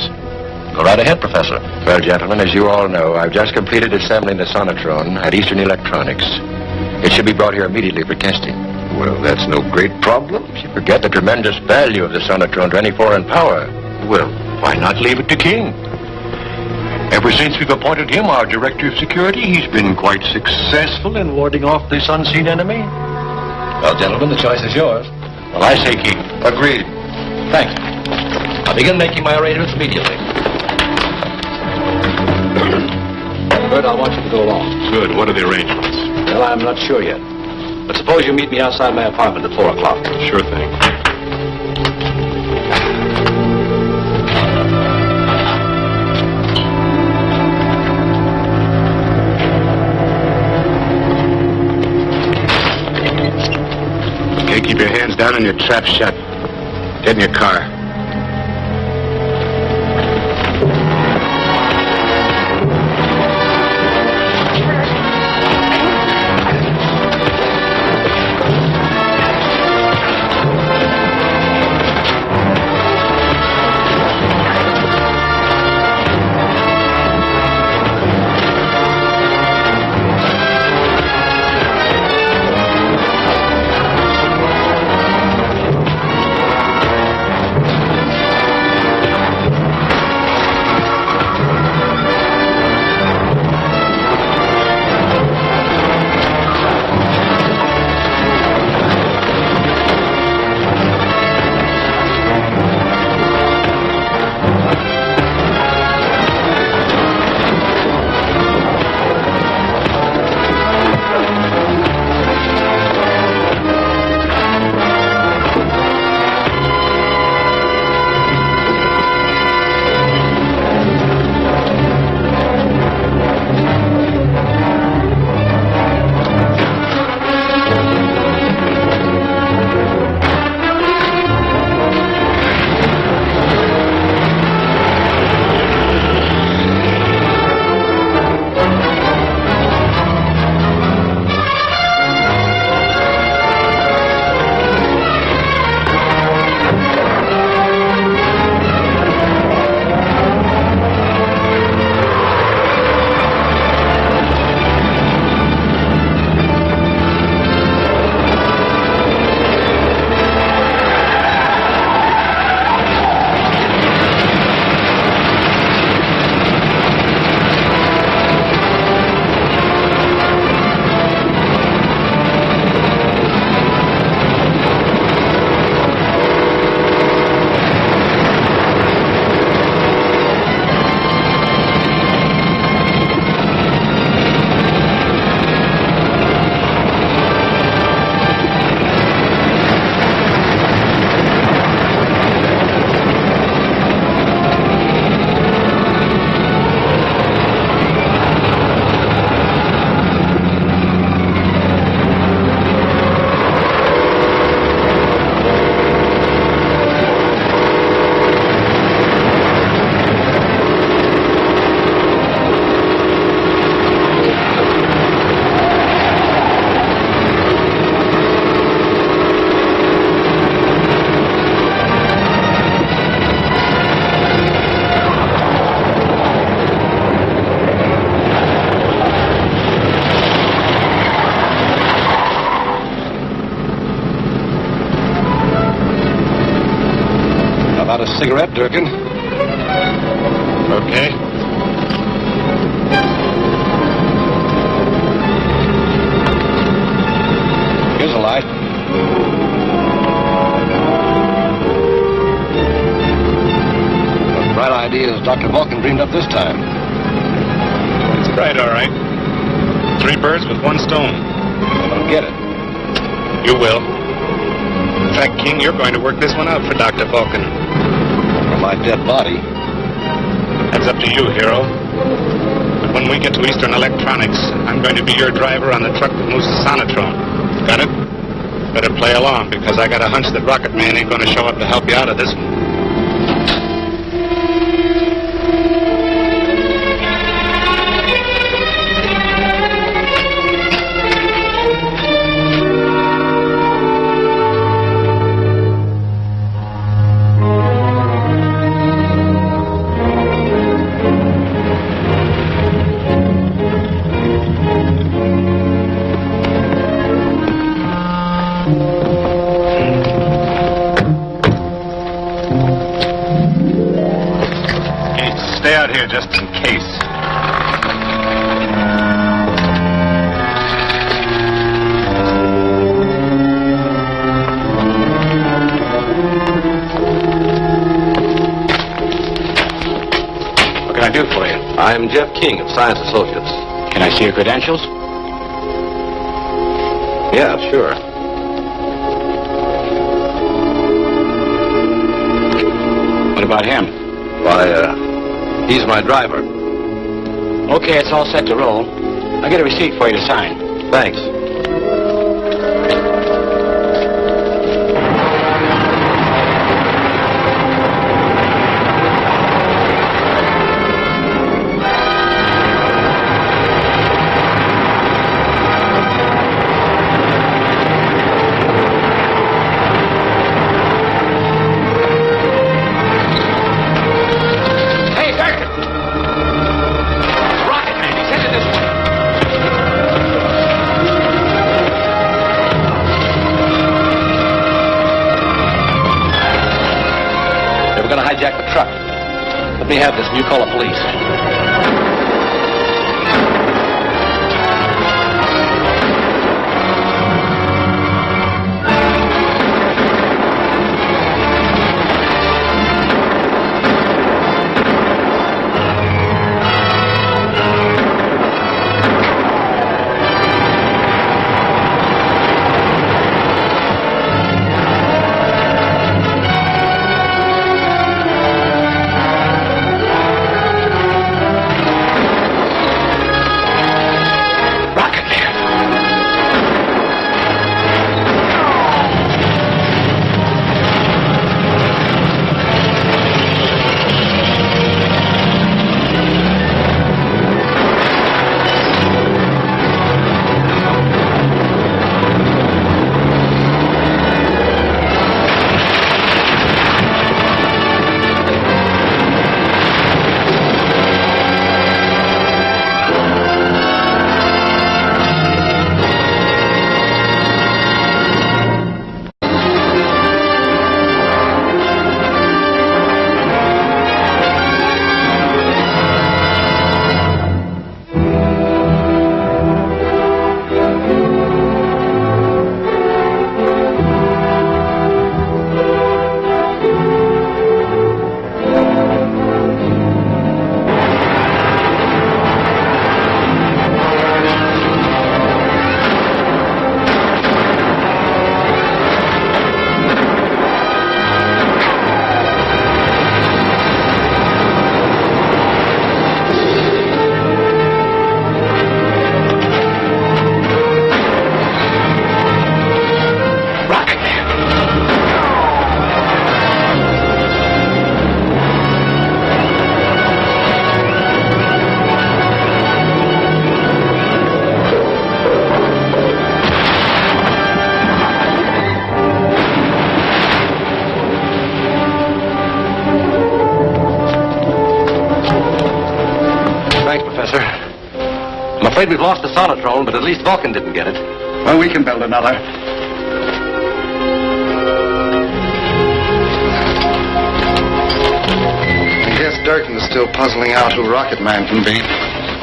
Go right ahead, Professor. Well, gentlemen, as you all know, I've just completed assembling the sonotron at Eastern Electronics. It should be brought here immediately for testing. Well, that's no great problem. You forget the tremendous value of the sonotron to any foreign power. Well, why not leave it to King? Ever since we've appointed him our director of security, he's been quite successful in warding off this unseen enemy. Well, gentlemen, the choice is yours. Well, I say King. Agreed. Thanks. I'll begin making my arrangements immediately. Bert, I want you to go along. Good. What are the arrangements? Well, I'm not sure yet. But suppose you meet me outside my apartment at 4 o'clock. Sure thing. Okay, keep your hands down and your trap shut. Get in your car. cigarette, Durkin. Okay. Here's a light. What bright ideas Dr. Vulcan dreamed up this time. It's bright, all right. 3 birds with 1 stone. I don't get it. You will. In fact, King, you're going to work this one out for Dr. Vulcan. For my dead body. That's up to you, hero. But when we get to Eastern Electronics, I'm going to be your driver on the truck that moves the Sonotron. Got it? Better play along, because I got a hunch that Rocket Man ain't going to show up to help you out of this one. Stay out here just in case. What can I do for you? I'm Jeff King of Science Associates. Can I see your credentials? Yeah, sure. What about him? Why, he's my driver. Okay, it's all set to roll. I'll get a receipt for you to sign. Thanks. Hijack the truck. Let me have this and you call the police. I'm afraid we've lost the Sonotron, but at least Vulcan didn't get it. Well, we can build another. Durkin is still puzzling out who Rocket Man can be.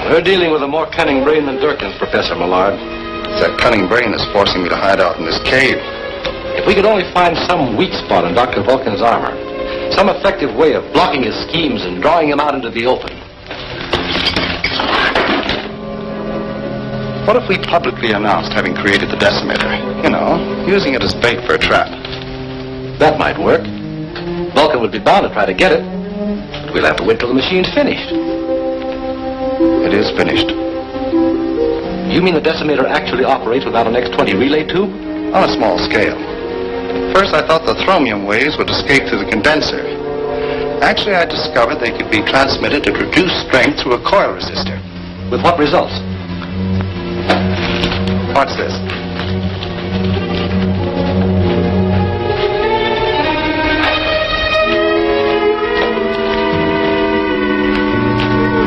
We're dealing with a more cunning brain than Durkin's, Professor Millard. It's that cunning brain that's forcing me to hide out in this cave. If we could only find some weak spot in Dr. Vulcan's armor, some effective way of blocking his schemes and drawing him out into the open. What if we publicly announced having created the decimator? You know, using it as bait for a trap. That might work. Vulcan would be bound to try to get it, but we'll have to wait till the machine's finished. It is finished. You mean the decimator actually operates without an X-20 relay tube? On a small scale. First, I thought the thromium waves would escape through the condenser. Actually, I discovered they could be transmitted at reduced strength through a coil resistor. With what results? Watch this.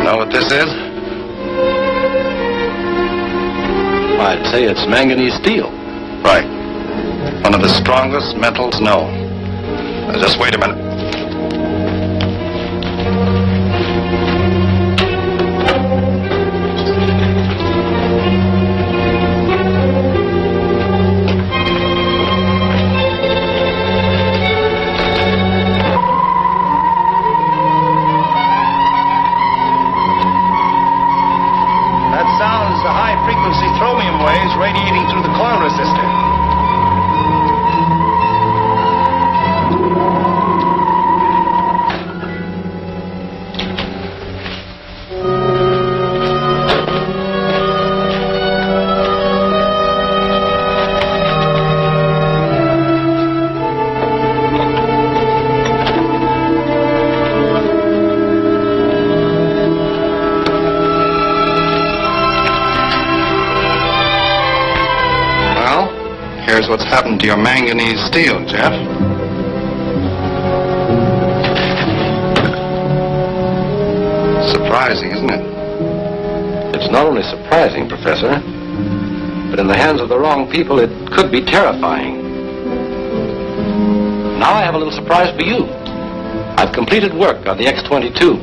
Know what this is? I'd say it's manganese steel. Right. One of the strongest metals known. Now, just wait a minute. That sounds the high-frequency thromium waves radiating through the coil resistor. Here's what's happened to your manganese steel, Jeff. Surprising, isn't it? It's not only surprising, Professor, but in the hands of the wrong people, it could be terrifying. Now I have a little surprise for you. I've completed work on the X-20 tube.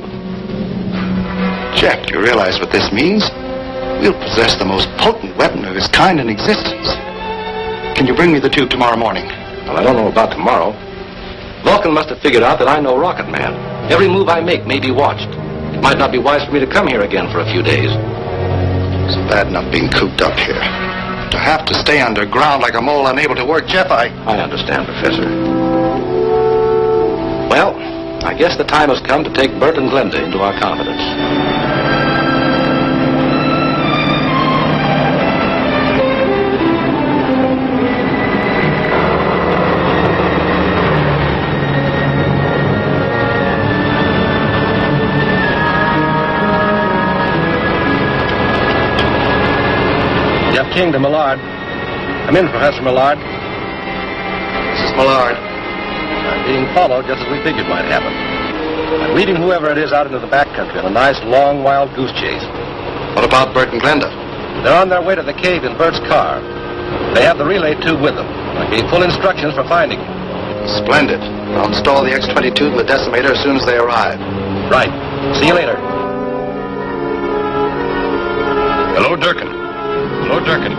Jeff, do you realize what this means? We'll possess the most potent weapon of its kind in existence. Can you bring me the tube tomorrow morning? Well, I don't know about tomorrow. Vulcan must have figured out that I know Rocket Man. Every move I make may be watched. It might not be wise for me to come here again for a few days. It's bad enough being cooped up here. To have to stay underground like a mole unable to work, Jeff, I understand, Professor. Well, I guess the time has come to take Bert and Glenda into our confidence. King to Millard. Come in, Professor Millard. This is Millard. I'm being followed just as we figured might happen. I'm leading whoever it is out into the backcountry on a nice, long, wild goose chase. What about Bert and Glenda? They're on their way to the cave in Bert's car. They have the relay tube with them. I gave full instructions for finding it. Splendid. I'll install the X-22 in the decimator as soon as they arrive. Right. See you later. Hello, Durkin. Hello, Durkin.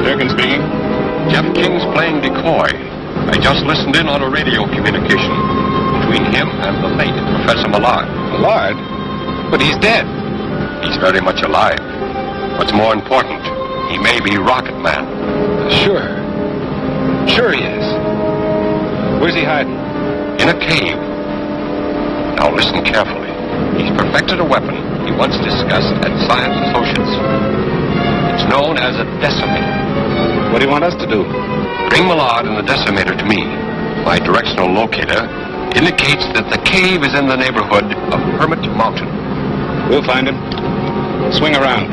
Durkin speaking. Jeff King's playing decoy. I just listened in on a radio communication between him and the late Professor Millard. Millard? But he's dead. He's very much alive. What's more important, he may be Rocket Man. Sure. Sure he is. Where's he hiding? In a cave. Now listen carefully. He's perfected a weapon he once discussed at Science Associates. It's known as a decimator. What do you want us to do? Bring Millard and the decimator to me. My directional locator indicates that the cave is in the neighborhood of Hermit Mountain. We'll find him. Swing around.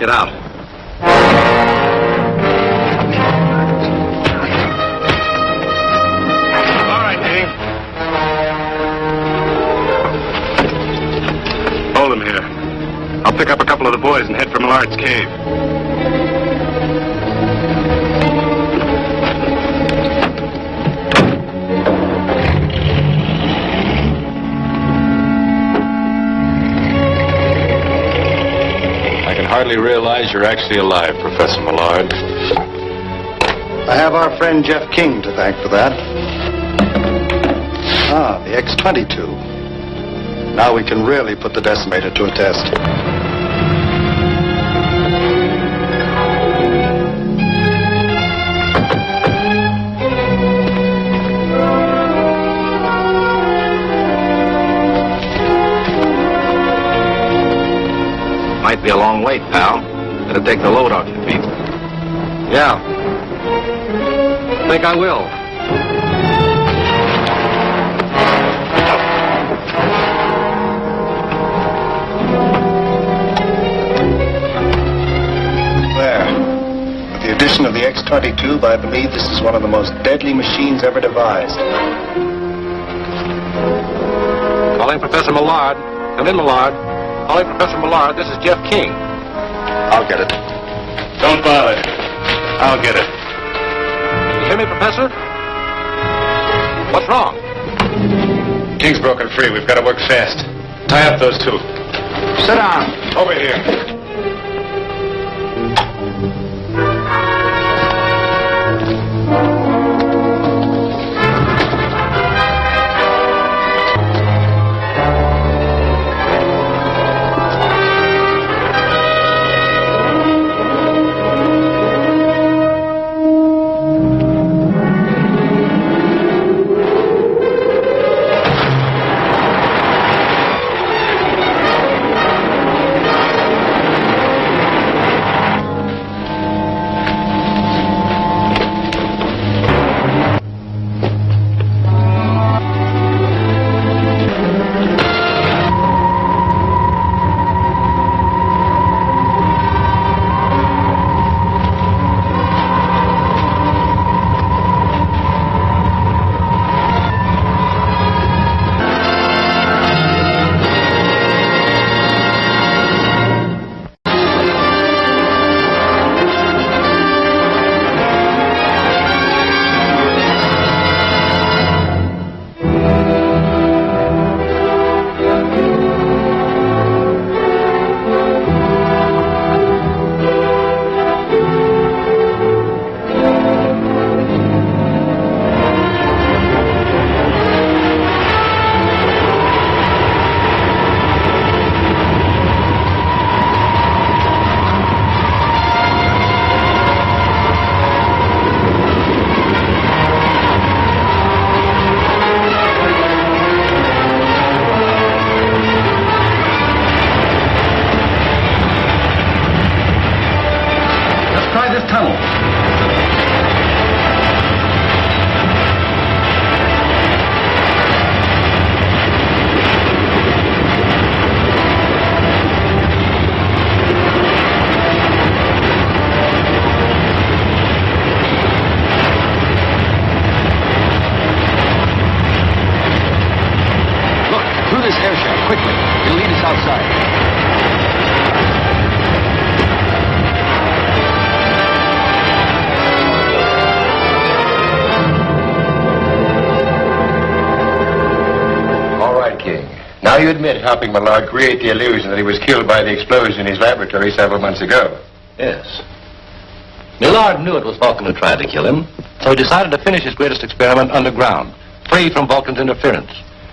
Get out. All right, King. Hold him here. I'll pick up a couple of the boys and head for Millard's cave. I can hardly realize you're actually alive, Professor Millard. I have our friend Jeff King to thank for that. Ah, the X-22. Now we can really put the decimator to a test. Might be a long wait, pal. Better take the load off your feet. Yeah. Think I will. There. With the addition of the X-22, I believe this is one of the most deadly machines ever devised. Calling Professor Millard. Come in, Millard. Calling Professor Millard. This is Jeff King. I'll get it. Don't bother. I'll get it. You hear me, Professor? What's wrong? King's broken free. We've got to work fast. Tie up those two. Sit down. Over here. Now you admit helping Millard create the illusion that he was killed by the explosion in his laboratory several months ago. Yes. Millard knew it was Vulcan who tried to kill him, so he decided to finish his greatest experiment underground, free from Vulcan's interference.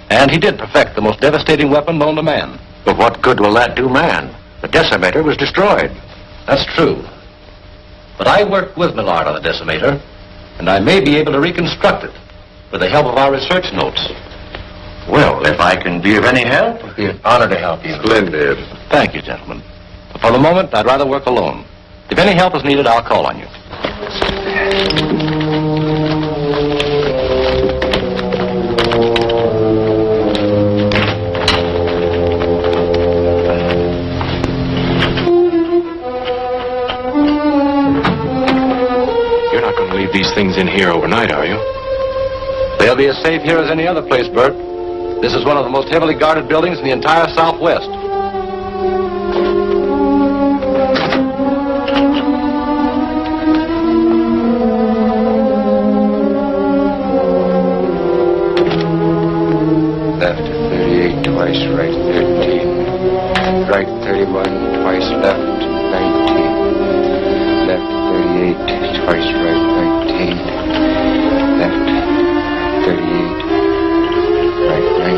And he did perfect the most devastating weapon known to man. But what good will that do man? The decimator was destroyed. That's true. But I worked with Millard on the decimator, and I may be able to reconstruct it with the help of our research notes. Well, if I can be of any help, it'd be an honor to help you. Splendid. Thank you, gentlemen. But for the moment, I'd rather work alone. If any help is needed, I'll call on you. here overnight, are you? They'll be as safe here as any other place, Bert. This is one of the most heavily guarded buildings in the entire Southwest. Left 38, twice right 13. Right 31, twice left 19. Left 38, twice right 19. Left 38, right 19.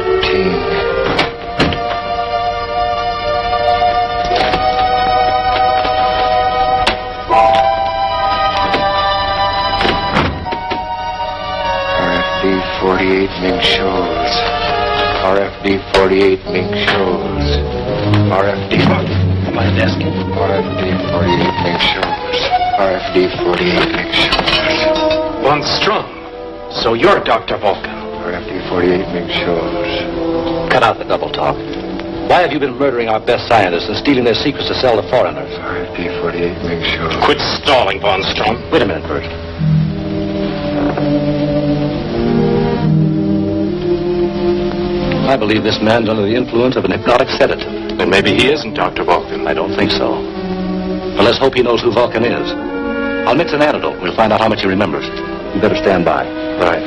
RFD 48 Mink Shoals. RFD 48 Mink Shoals. RFD. My desk. RFD 48 Mink Shoals. RFD 48 Mink Shoals. Von Strum. So you're Dr. Vulcan. RFD 48 Mink Shoals. Cut out the double talk. Why have you been murdering our best scientists and stealing their secrets to sell to foreigners? RFD 48 Mink Shoals. Quit stalling, Von Strum. Wait a minute, Bert. I believe this man's under the influence of an hypnotic sedative. Then maybe he isn't Dr. Vulcan. I don't think so. But let's hope he knows who Vulcan is. I'll mix an antidote. We'll find out how much he remembers. You better stand by. Right.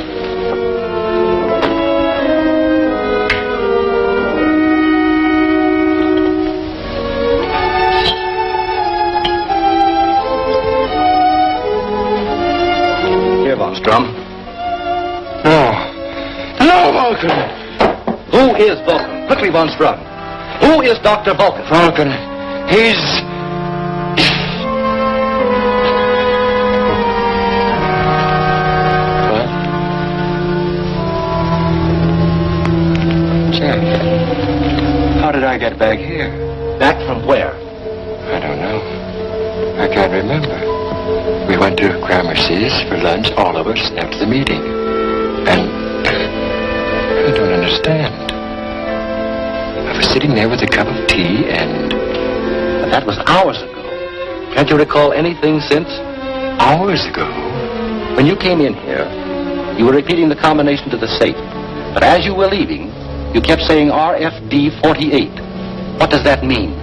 Here, Von Strum. No, Vulcan. Who is Vulcan? Quickly, Von Strum. Who is Dr. Vulcan? Vulcan. He's... What? Jeff, how did I get back here? Back from where? I don't know. I can't remember. We went to Gramercy's for lunch, all of us, after the meeting. And I don't understand. I was sitting there with a cup of tea and... But that was hours ago. Can't you recall anything since? Hours ago? When you came in here, you were repeating the combination to the safe. But as you were leaving, you kept saying RFD 48. What does that mean?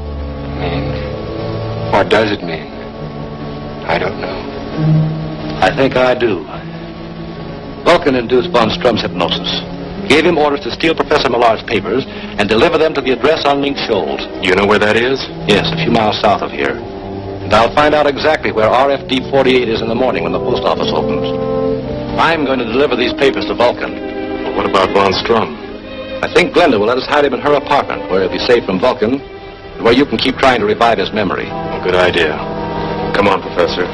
What does it mean? I don't know. I think I do. Vulcan induced Von Strum's hypnosis. Gave him orders to steal Professor Millard's papers and deliver them to the address on Mink Shoals. You know where that is? Yes, a few miles south of here. And I'll find out exactly where RFD 48 is in the morning when the post office opens. I'm going to deliver these papers to Vulcan. Well, what about Von Strum? I think Glenda will let us hide him in her apartment, where he'll be safe from Vulcan, and where you can keep trying to revive his memory. Well, good idea. Come on, Professor.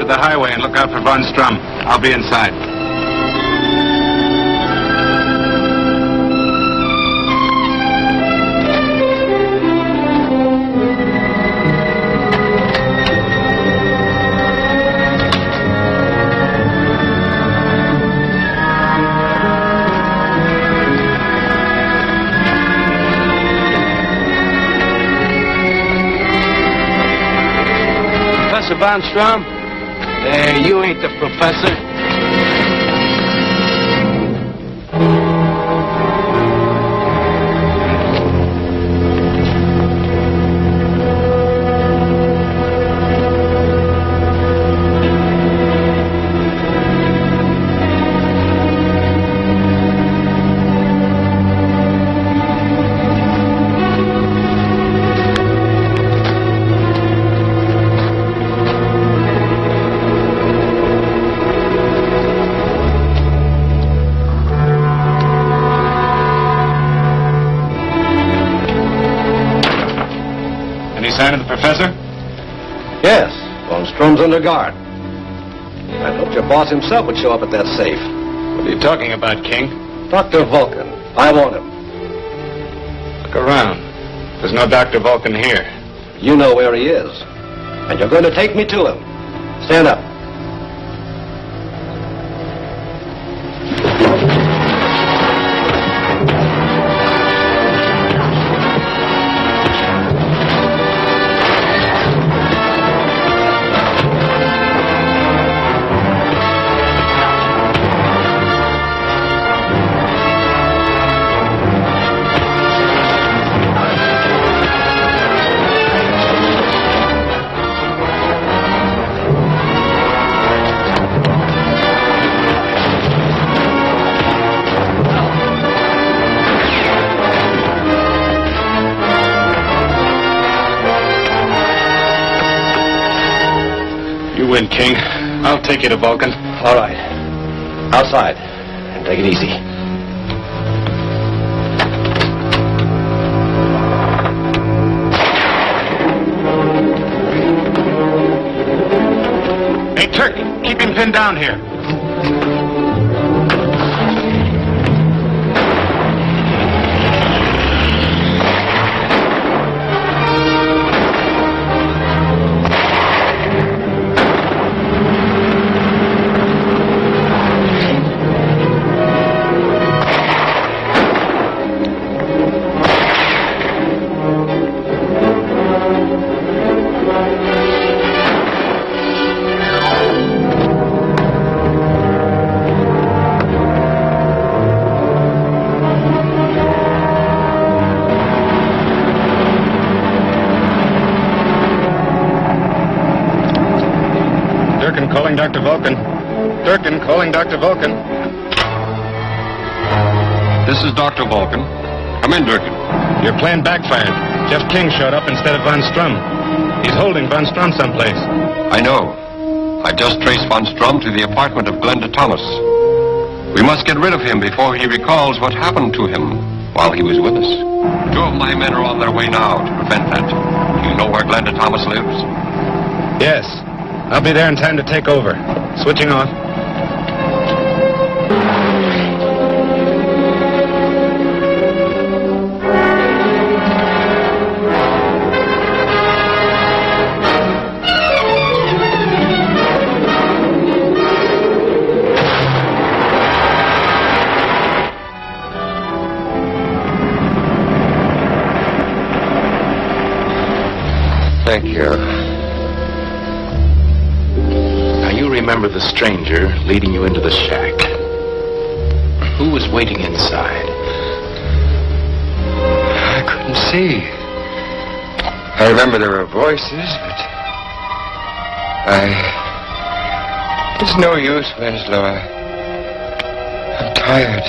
The highway and look out for Von Strum. I'll be inside. Professor Von Strum? You ain't the professor. Sign of the professor? Yes, Von Strum's under guard. I'd hoped your boss himself would show up at that safe. What are you talking about, King? Dr. Vulcan. I want him. Look around. There's no Dr. Vulcan here. You know where he is. And you're going to take me to him. Stand up. You win, King. I'll take you to Vulcan. All right. Outside. And take it easy. Hey, Turk, keep him pinned down here. Calling Dr. Vulcan. Durkin calling Dr. Vulcan. This is Dr. Vulcan. Come in, Durkin. Your plan backfired. Jeff King showed up instead of Von Strum. He's holding Von Strum someplace. I know. I just traced Von Strum to the apartment of Glenda Thomas. We must get rid of him before he recalls what happened to him while he was with us. 2 of my men are on their way now to prevent that. Do you know where Glenda Thomas lives? Yes. I'll be there in time to take over. Switching off. Thank you. Remember the stranger leading you into the shack? Who was waiting inside? I couldn't see. I remember there were voices, but It's no use, Winslow. I'm tired.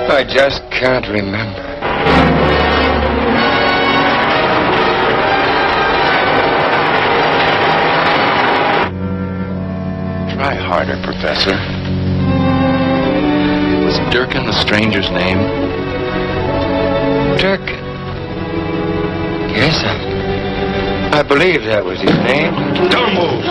I just can't remember. Try harder, Professor. Was Durkin the stranger's name? Durkin? Yes, I believe that was his name. Don't move!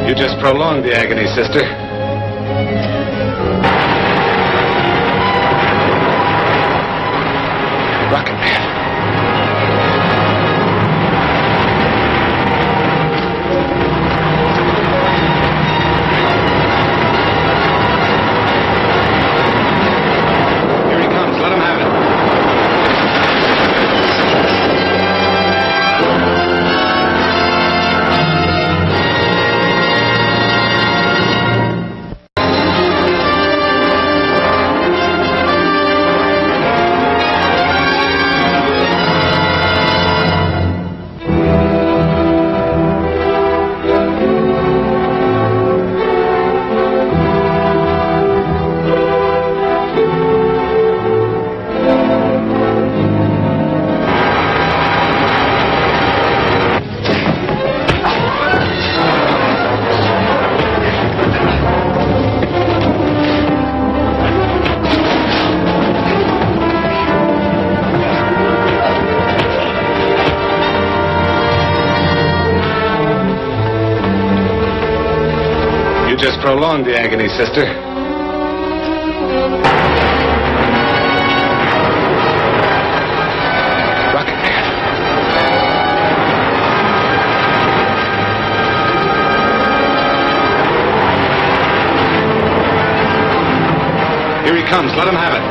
You just prolonged the agony, sister. Rocket Man. Here he comes. Let him have it. just prolonged the agony, sister. Rocket Man. Here he comes. Let him have it.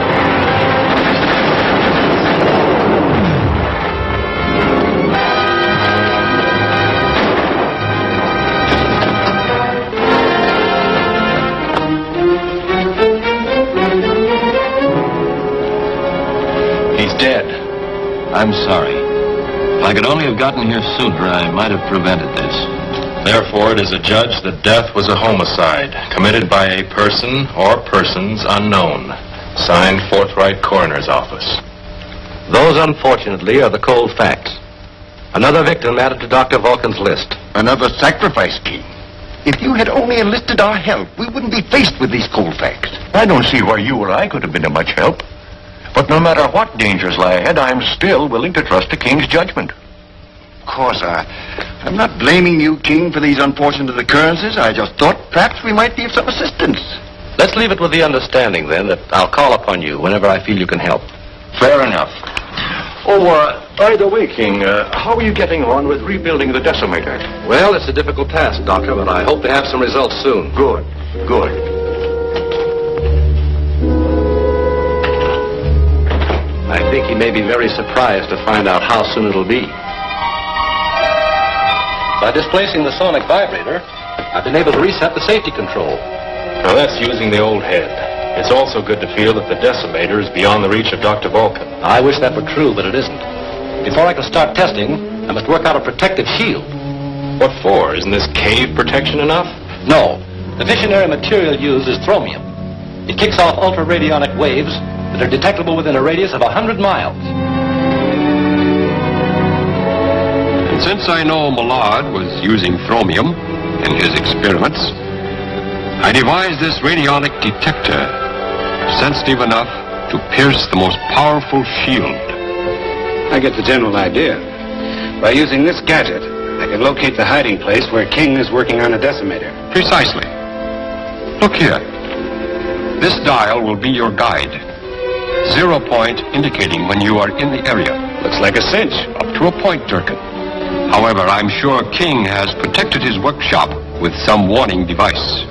Dead. I'm sorry. If I could only have gotten here sooner, I might have prevented this. Therefore, it is adjudged that death was a homicide committed by a person or persons unknown. Signed, Forthright Coroner's Office. Those, unfortunately, are the cold facts. Another victim added to Dr. Vulcan's list. Another sacrifice, King. If you had only enlisted our help, we wouldn't be faced with these cold facts. I don't see why you or I could have been of much help. But no matter what dangers lie ahead, I'm still willing to trust the King's judgment. Of course, I'm not blaming you, King, for these unfortunate occurrences. I just thought perhaps we might be of some assistance. Let's leave it with the understanding, then, that I'll call upon you whenever I feel you can help. Fair enough. By the way, King, how are you getting on with rebuilding the decimator? Well, it's a difficult task, Doctor, but I hope to have some results soon. Good, good. I think he may be very surprised to find out how soon it'll be. By displacing the sonic vibrator, I've been able to reset the safety control. Now that's using the old head. It's also good to feel that the decimator is beyond the reach of Dr. Vulcan. I wish that were true, but it isn't. Before I can start testing, I must work out a protective shield. What for? Isn't this cave protection enough? No. The fissionary material used is thromium. It kicks off ultra-radionic waves that are detectable within a radius of 100 miles. And since I know Millard was using thromium in his experiments, I devised this radionic detector, sensitive enough to pierce the most powerful shield. I get the general idea. By using this gadget, I can locate the hiding place where King is working on a decimator. Precisely. Look here. This dial will be your guide. 0 point indicating when you are in the area. Looks like a cinch. Up to a point, Durkin. However, I'm sure King has protected his workshop with some warning device.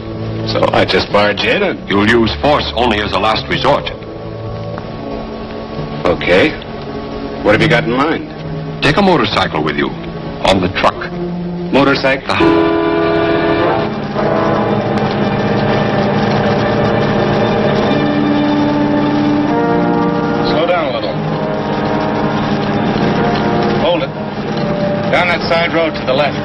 So I just barge in and... You'll use force only as a last resort. Okay. What have you got in mind? Take a motorcycle with you. On the truck. Motorcycle? Slow down a little. Hold it. Down that side road to the left.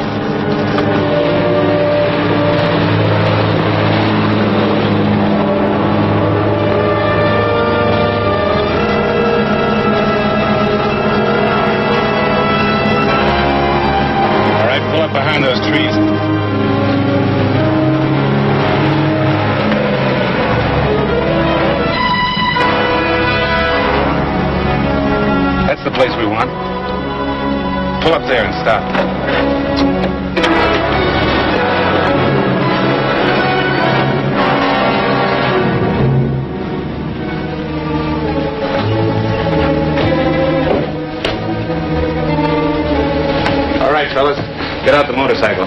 Behind those trees. That's the place we want. Pull up there and stop. All right, fellas. Get out the motorcycle.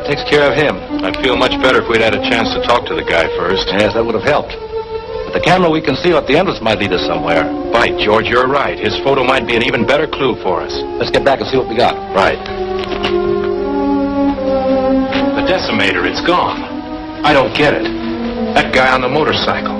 that takes care of him. I'd feel much better if we'd had a chance to talk to the guy first. Yes, that would have helped. But the camera we conceal at the entrance might lead us somewhere. By George, you're right. His photo might be an even better clue for us. Let's get back and see what we got. Right. The decimator, it's gone. I don't get it. That guy on the motorcycle.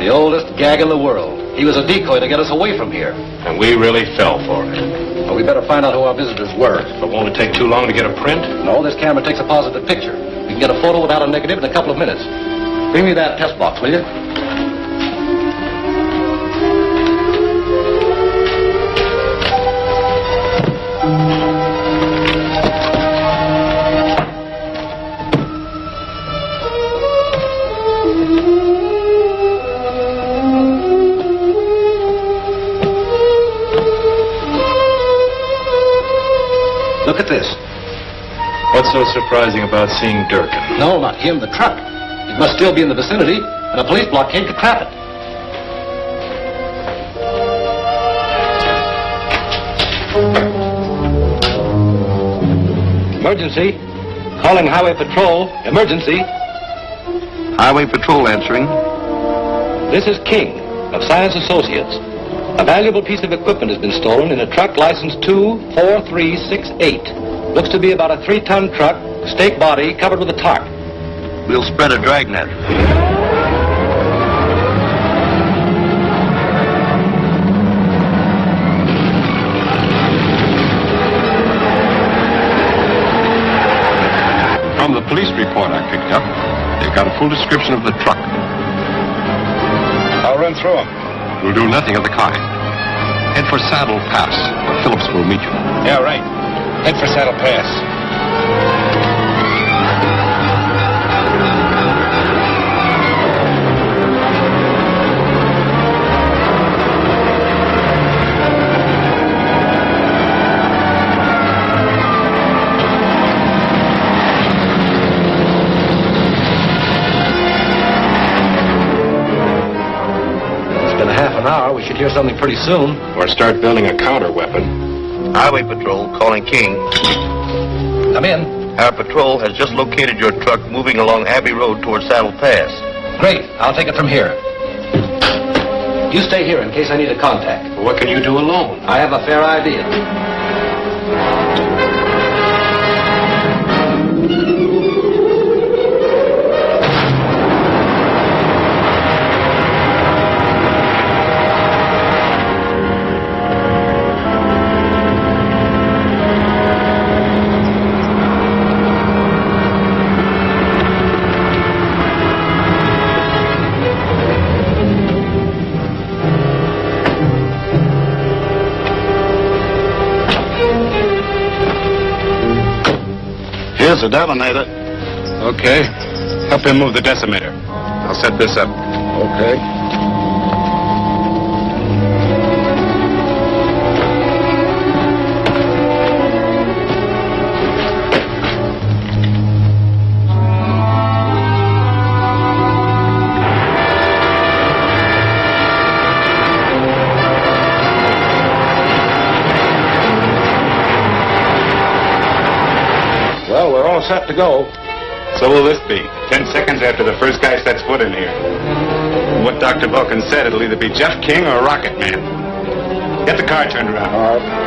The oldest gag in the world. He was a decoy to get us away from here. And we really fell for it. Well, we better find out who our visitors were. But won't it take too long to get a print? No, this camera takes a positive picture. We can get a photo without a negative in a couple of minutes. Bring me that test box, will you? Look at this. What's so surprising about seeing Durkin? No, not him, the truck. It must still be in the vicinity, and a police blockade could trap it. Emergency. Calling Highway Patrol. Emergency. Highway Patrol answering. This is King of Science Associates. A valuable piece of equipment has been stolen in a truck license 24368. Looks to be about a 3-ton truck, stake body covered with a tarp. We'll spread a dragnet. From the police report I picked up, they've got a full description of the truck. I'll run through them. We'll do nothing of the kind. Head for Saddle Pass, where Phillips will meet you. Yeah, right. Head for Saddle Pass. We should hear something pretty soon. Or start building a counter weapon. Highway Patrol calling King. Come in. Our patrol has just located your truck moving along Abbey Road towards Saddle Pass. Great. I'll take it from here. You stay here in case I need a contact. Well, what can you do alone? I have a fair idea. Here's the detonator. Okay. Help him move the decimator. I'll set this up. Okay. Well, we're all set to go. So will this be. 10 seconds after the first guy sets foot in here. From what Dr. Vulcan said, it'll either be Jeff King or Rocket Man. Get the car turned around. All right.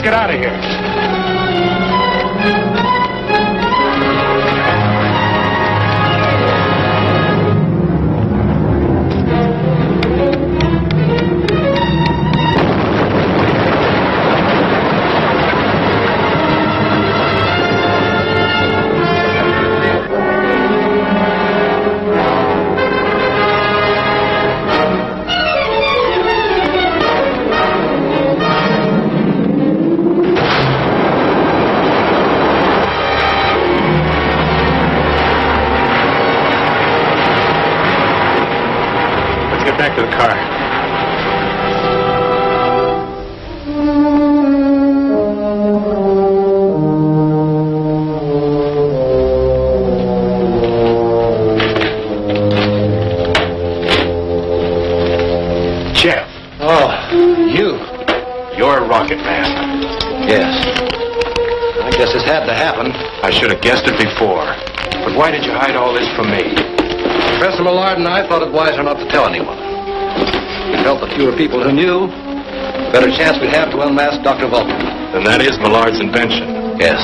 Let's get out of here. Back to the car. Jeff. Oh, you. You're Rocket Man. Yes. I guess this had to happen. I should have guessed it before. But why did you hide all this from me? Professor Millard and I thought it wiser not to tell anyone. We felt the fewer people who knew, the better chance we'd have to unmask Dr. Vulcan. Then that is Millard's invention. Yes.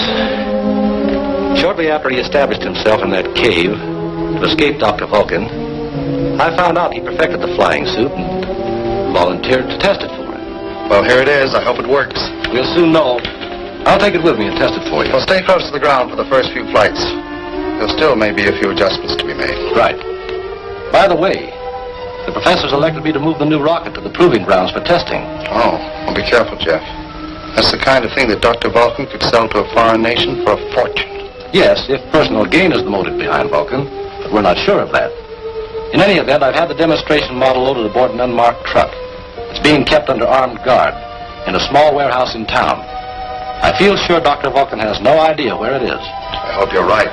Shortly after he established himself in that cave to escape Dr. Vulcan, I found out he perfected the flying suit and volunteered to test it for him. Well, here it is. I hope it works. We'll soon know. I'll take it with me and test it for you. Well, stay close to the ground for the first few flights. There still may be a few adjustments to be made. Right. By the way, the professor's elected me to move the new rocket to the proving grounds for testing. Oh, well, be careful, Jeff. That's the kind of thing that Dr. Vulcan could sell to a foreign nation for a fortune. Yes, if personal gain is the motive behind Vulcan, but we're not sure of that. In any event, I've had the demonstration model loaded aboard an unmarked truck. It's being kept under armed guard in a small warehouse in town. I feel sure Dr. Vulcan has no idea where it is. I hope you're right.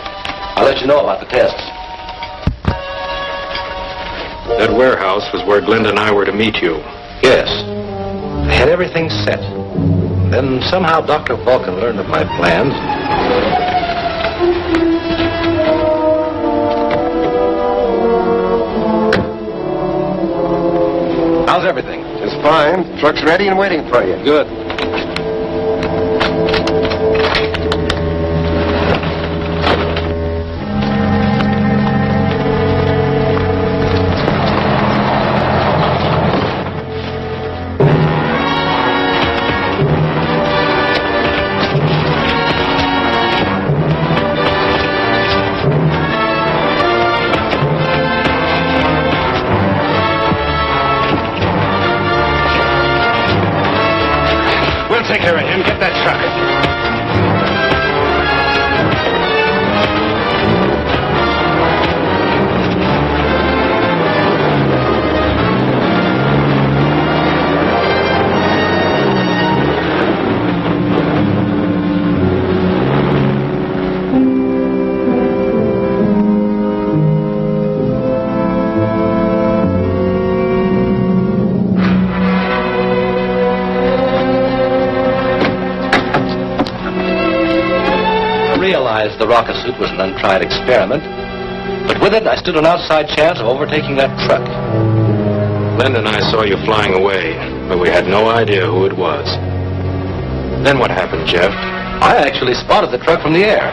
I'll let you know about the tests. That warehouse was where Glenda and I were to meet you. Yes. I had everything set. Then somehow Dr. Vulcan learned of my plans. How's everything? Just fine. Truck's ready and waiting for you. Good. Take care of him. Get that truck. The rocket suit was an untried experiment, but with it I stood an outside chance of overtaking that truck. Glenda and I saw you flying away, but we had no idea who it was. Then what happened, Jeff? I actually spotted the truck from the air.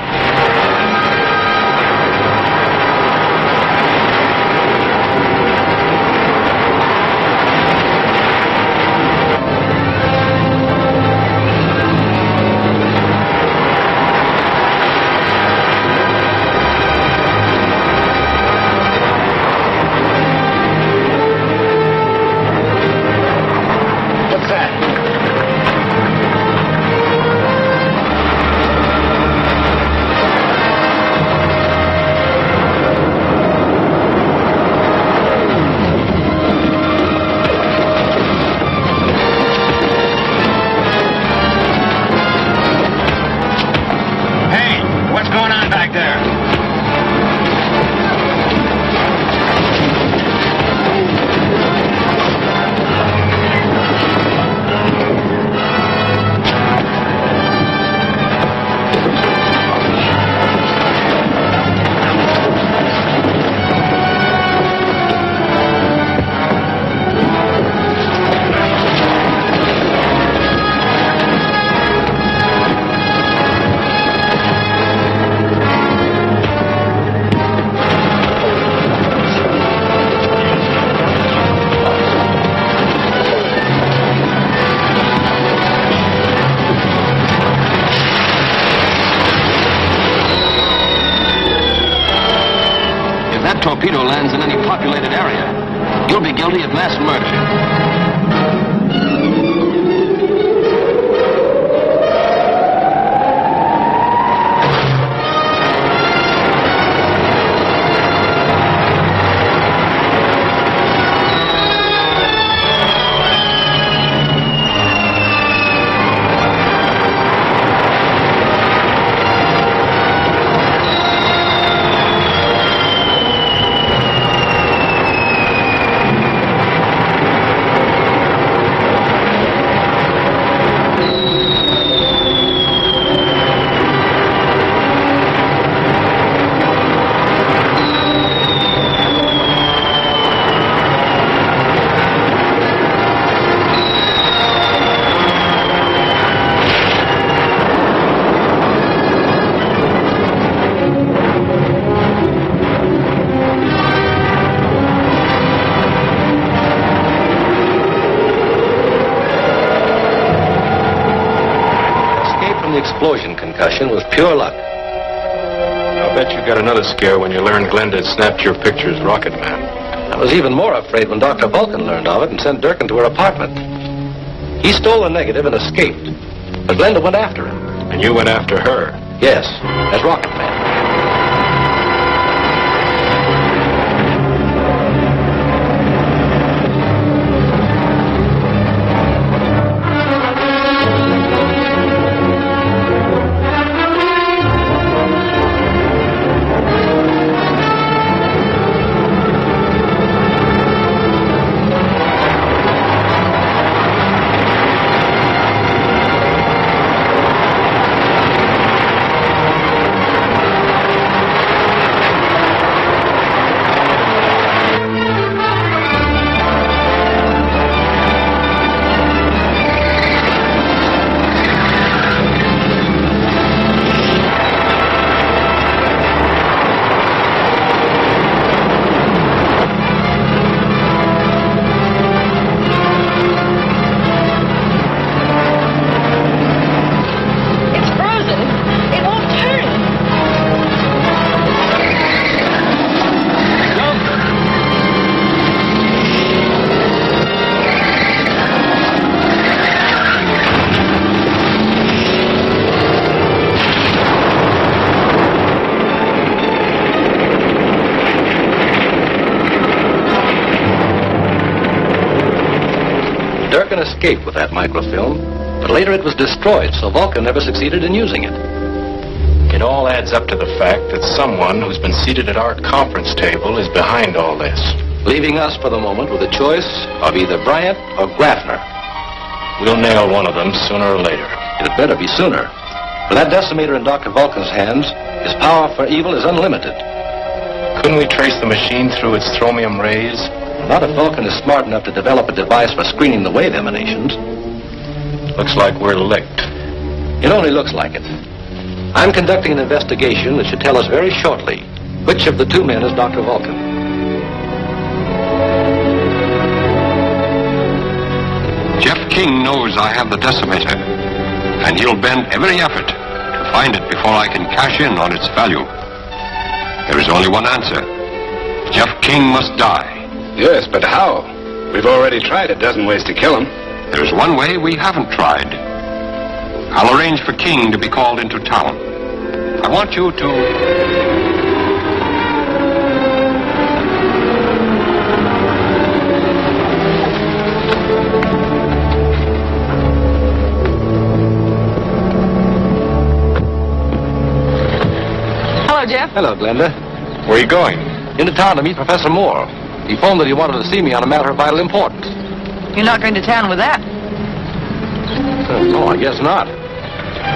that torpedo lands in any populated area, you'll be guilty of mass murder. Explosion concussion was pure luck. I'll bet you got another scare when you learned Glenda had snapped your picture as Rocket Man. I was even more afraid when Dr. Vulcan learned of it and sent Durkin to her apartment. He stole a negative and escaped, but Glenda went after him. And you went after her? Yes, as Rocket Man. Escaped with that microfilm, but later it was destroyed, so Vulcan never succeeded in using it. It all adds up to the fact that someone who's been seated at our conference table is behind all this. Leaving us for the moment with a choice of either Bryant or Graffner. We'll nail one of them sooner or later. It'd better be sooner. With that decimator in Dr. Vulcan's hands, his power for evil is unlimited. Couldn't we trace the machine through its thromium rays? Not if Vulcan is smart enough to develop a device for screening the wave emanations. Looks like we're licked. It only looks like it. I'm conducting an investigation that should tell us very shortly which of the two men is Dr. Vulcan. Jeff King knows I have the decimator, and he'll bend every effort to find it before I can cash in on its value. There is only one answer. Jeff King must die. Yes, but how? We've already tried a dozen ways to kill him. There's one way we haven't tried. I'll arrange for King to be called into town. I want you to... Hello, Jeff. Hello, Glenda. Where are you going? Into town to meet Professor Moore. He phoned that he wanted to see me on a matter of vital importance. You're not going to town with that. No, I guess not.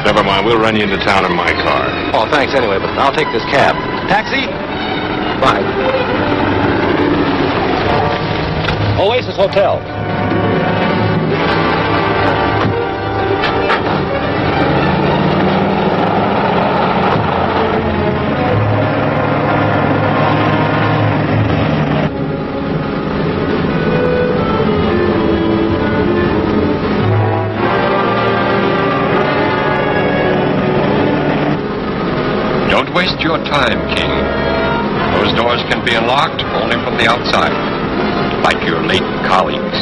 Never mind, we'll run you into town in my car. Oh, thanks anyway, but I'll take this cab. Taxi? Bye. Oasis Hotel. Don't waste your time, King. Those doors can be unlocked only from the outside. Like your late colleagues,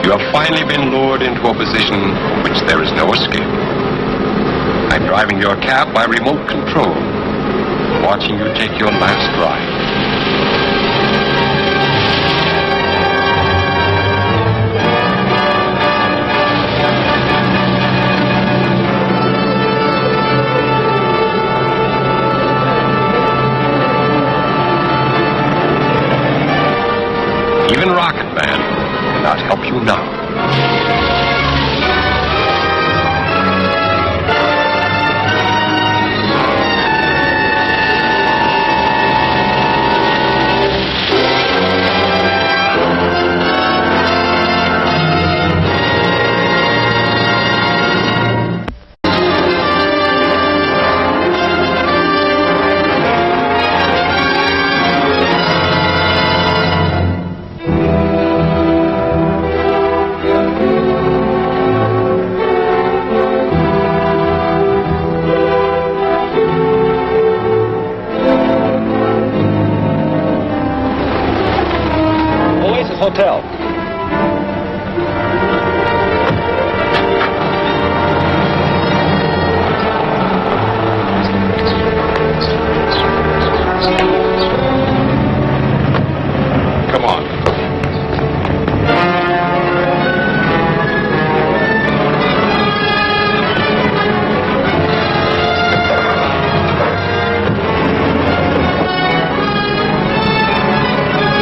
you have finally been lured into a position from which there is no escape. I'm driving your cab by remote control, watching you take your last ride. Even Rocket Man cannot help you now. Hotel. Come on.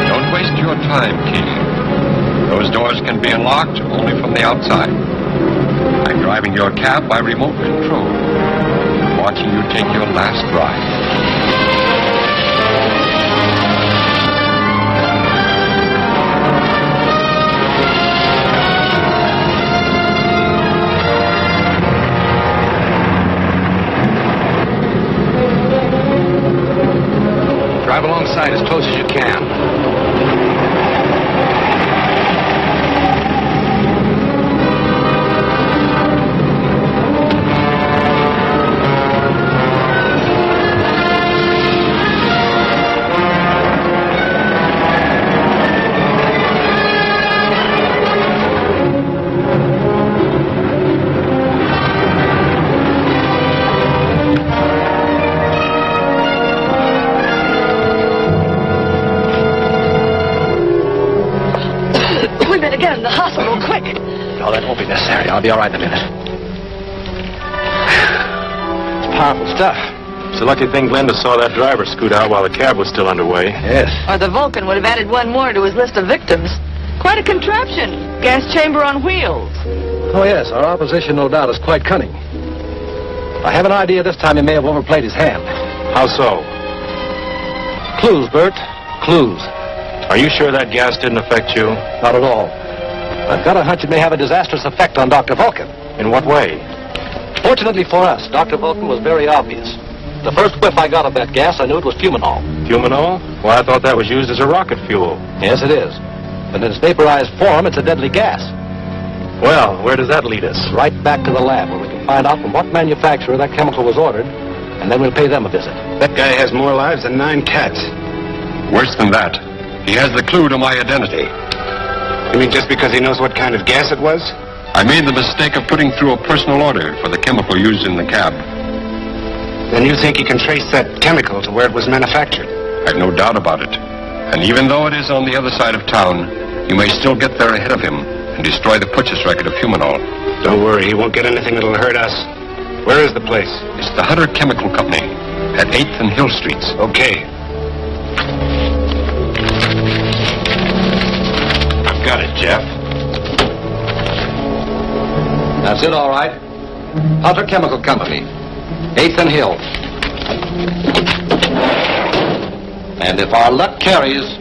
Don't waste your time, King. Those doors can be unlocked only from the outside. I'm driving your cab by remote control, watching you take your last ride. Drive alongside as close as you can. Get in the hospital, quick. No, that won't be necessary. I'll be all right in a minute. It's powerful stuff. It's a lucky thing Glenda saw that driver scoot out while the cab was still underway. Yes. Or the Vulcan would have added one more to his list of victims. Quite a contraption. Gas chamber on wheels. Oh, yes. Our opposition, no doubt, is quite cunning. I have an idea this time he may have overplayed his hand. How so? Clues, Bert. Clues. Are you sure that gas didn't affect you? Not at all. I've got a hunch it may have a disastrous effect on Dr. Vulcan. In what way? Fortunately for us, Dr. Vulcan was very obvious. The first whiff I got of that gas, I knew it was fumanol. Fumanol? Well, I thought that was used as a rocket fuel. Yes, it is. But in its vaporized form, it's a deadly gas. Well, where does that lead us? Right back to the lab, where we can find out from what manufacturer that chemical was ordered, and then we'll pay them a visit. That guy has more lives than 9 cats. Worse than that, he has the clue to my identity. You mean just because he knows what kind of gas it was? I made the mistake of putting through a personal order for the chemical used in the cab. Then you think he can trace that chemical to where it was manufactured? I've no doubt about it. And even though it is on the other side of town, you may still get there ahead of him and destroy the purchase record of fumanol. Don't worry, he won't get anything that'll hurt us. Where is the place? It's the Hutter Chemical Company at 8th and Hill Streets. Okay. I've got it, Jeff. That's it, all right. Hutter Chemical Company, 8th and Hill. And if our luck carries,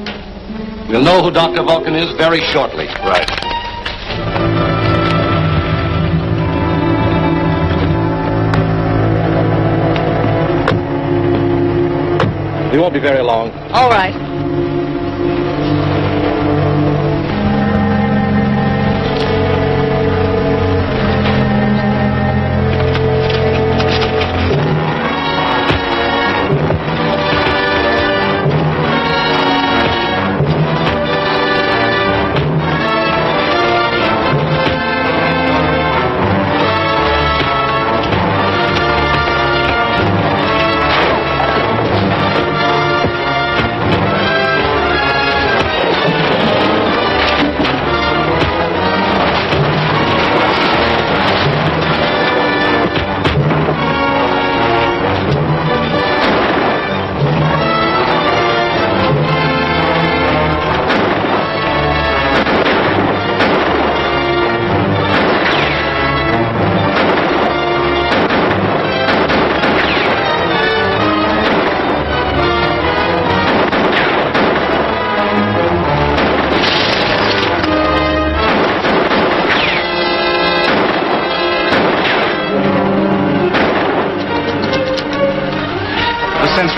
we'll know who Dr. Vulcan is very shortly. Right. We won't be very long. All right.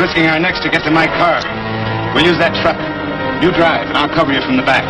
risking our necks to get to my car. We'll use that truck. You drive, and I'll cover you from the back.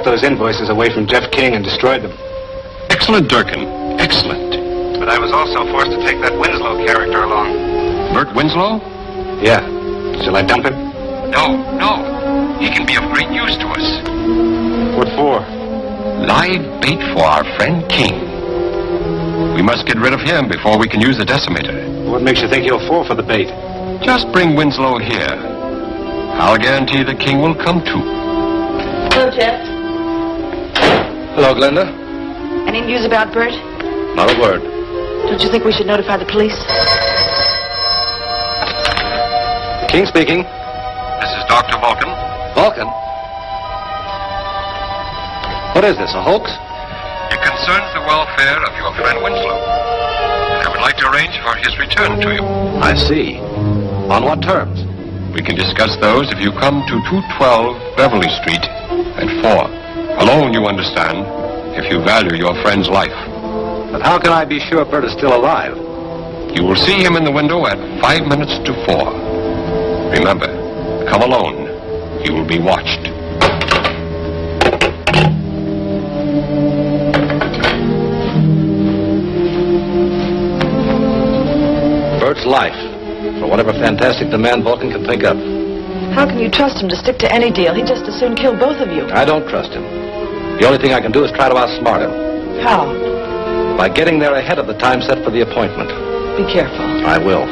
Those invoices away from Jeff King and destroyed them. Excellent, Durkin. Excellent. But I was also forced to take that Winslow character along. Bert Winslow? Yeah. Shall I dump him? No. He can be of great use to us. What for? Live bait for our friend King. We must get rid of him before we can use the decimator. What makes you think he'll fall for the bait? Just bring Winslow here. I'll guarantee the King will come too. Hello, Jeff. Hello, Glenda. Any news about Bert? Not a word. Don't you think we should notify the police? King speaking. This is Dr. Vulcan. Vulcan? What is this, a hoax? It concerns the welfare of your friend Winslow. And I would like to arrange for his return to you. I see. On what terms? We can discuss those if you come to 212 Beverly Street at 4. Alone, you understand, if you value your friend's life. But how can I be sure Bert is still alive? You will see him in the window at 5 minutes to 4. Remember, come alone. He will be watched. Bert's life, for whatever fantastic demand Vulcan can think of. How can you trust him to stick to any deal? He'd just as soon kill both of you. I don't trust him. The only thing I can do is try to outsmart him. How? By getting there ahead of the time set for the appointment. Be careful. I will.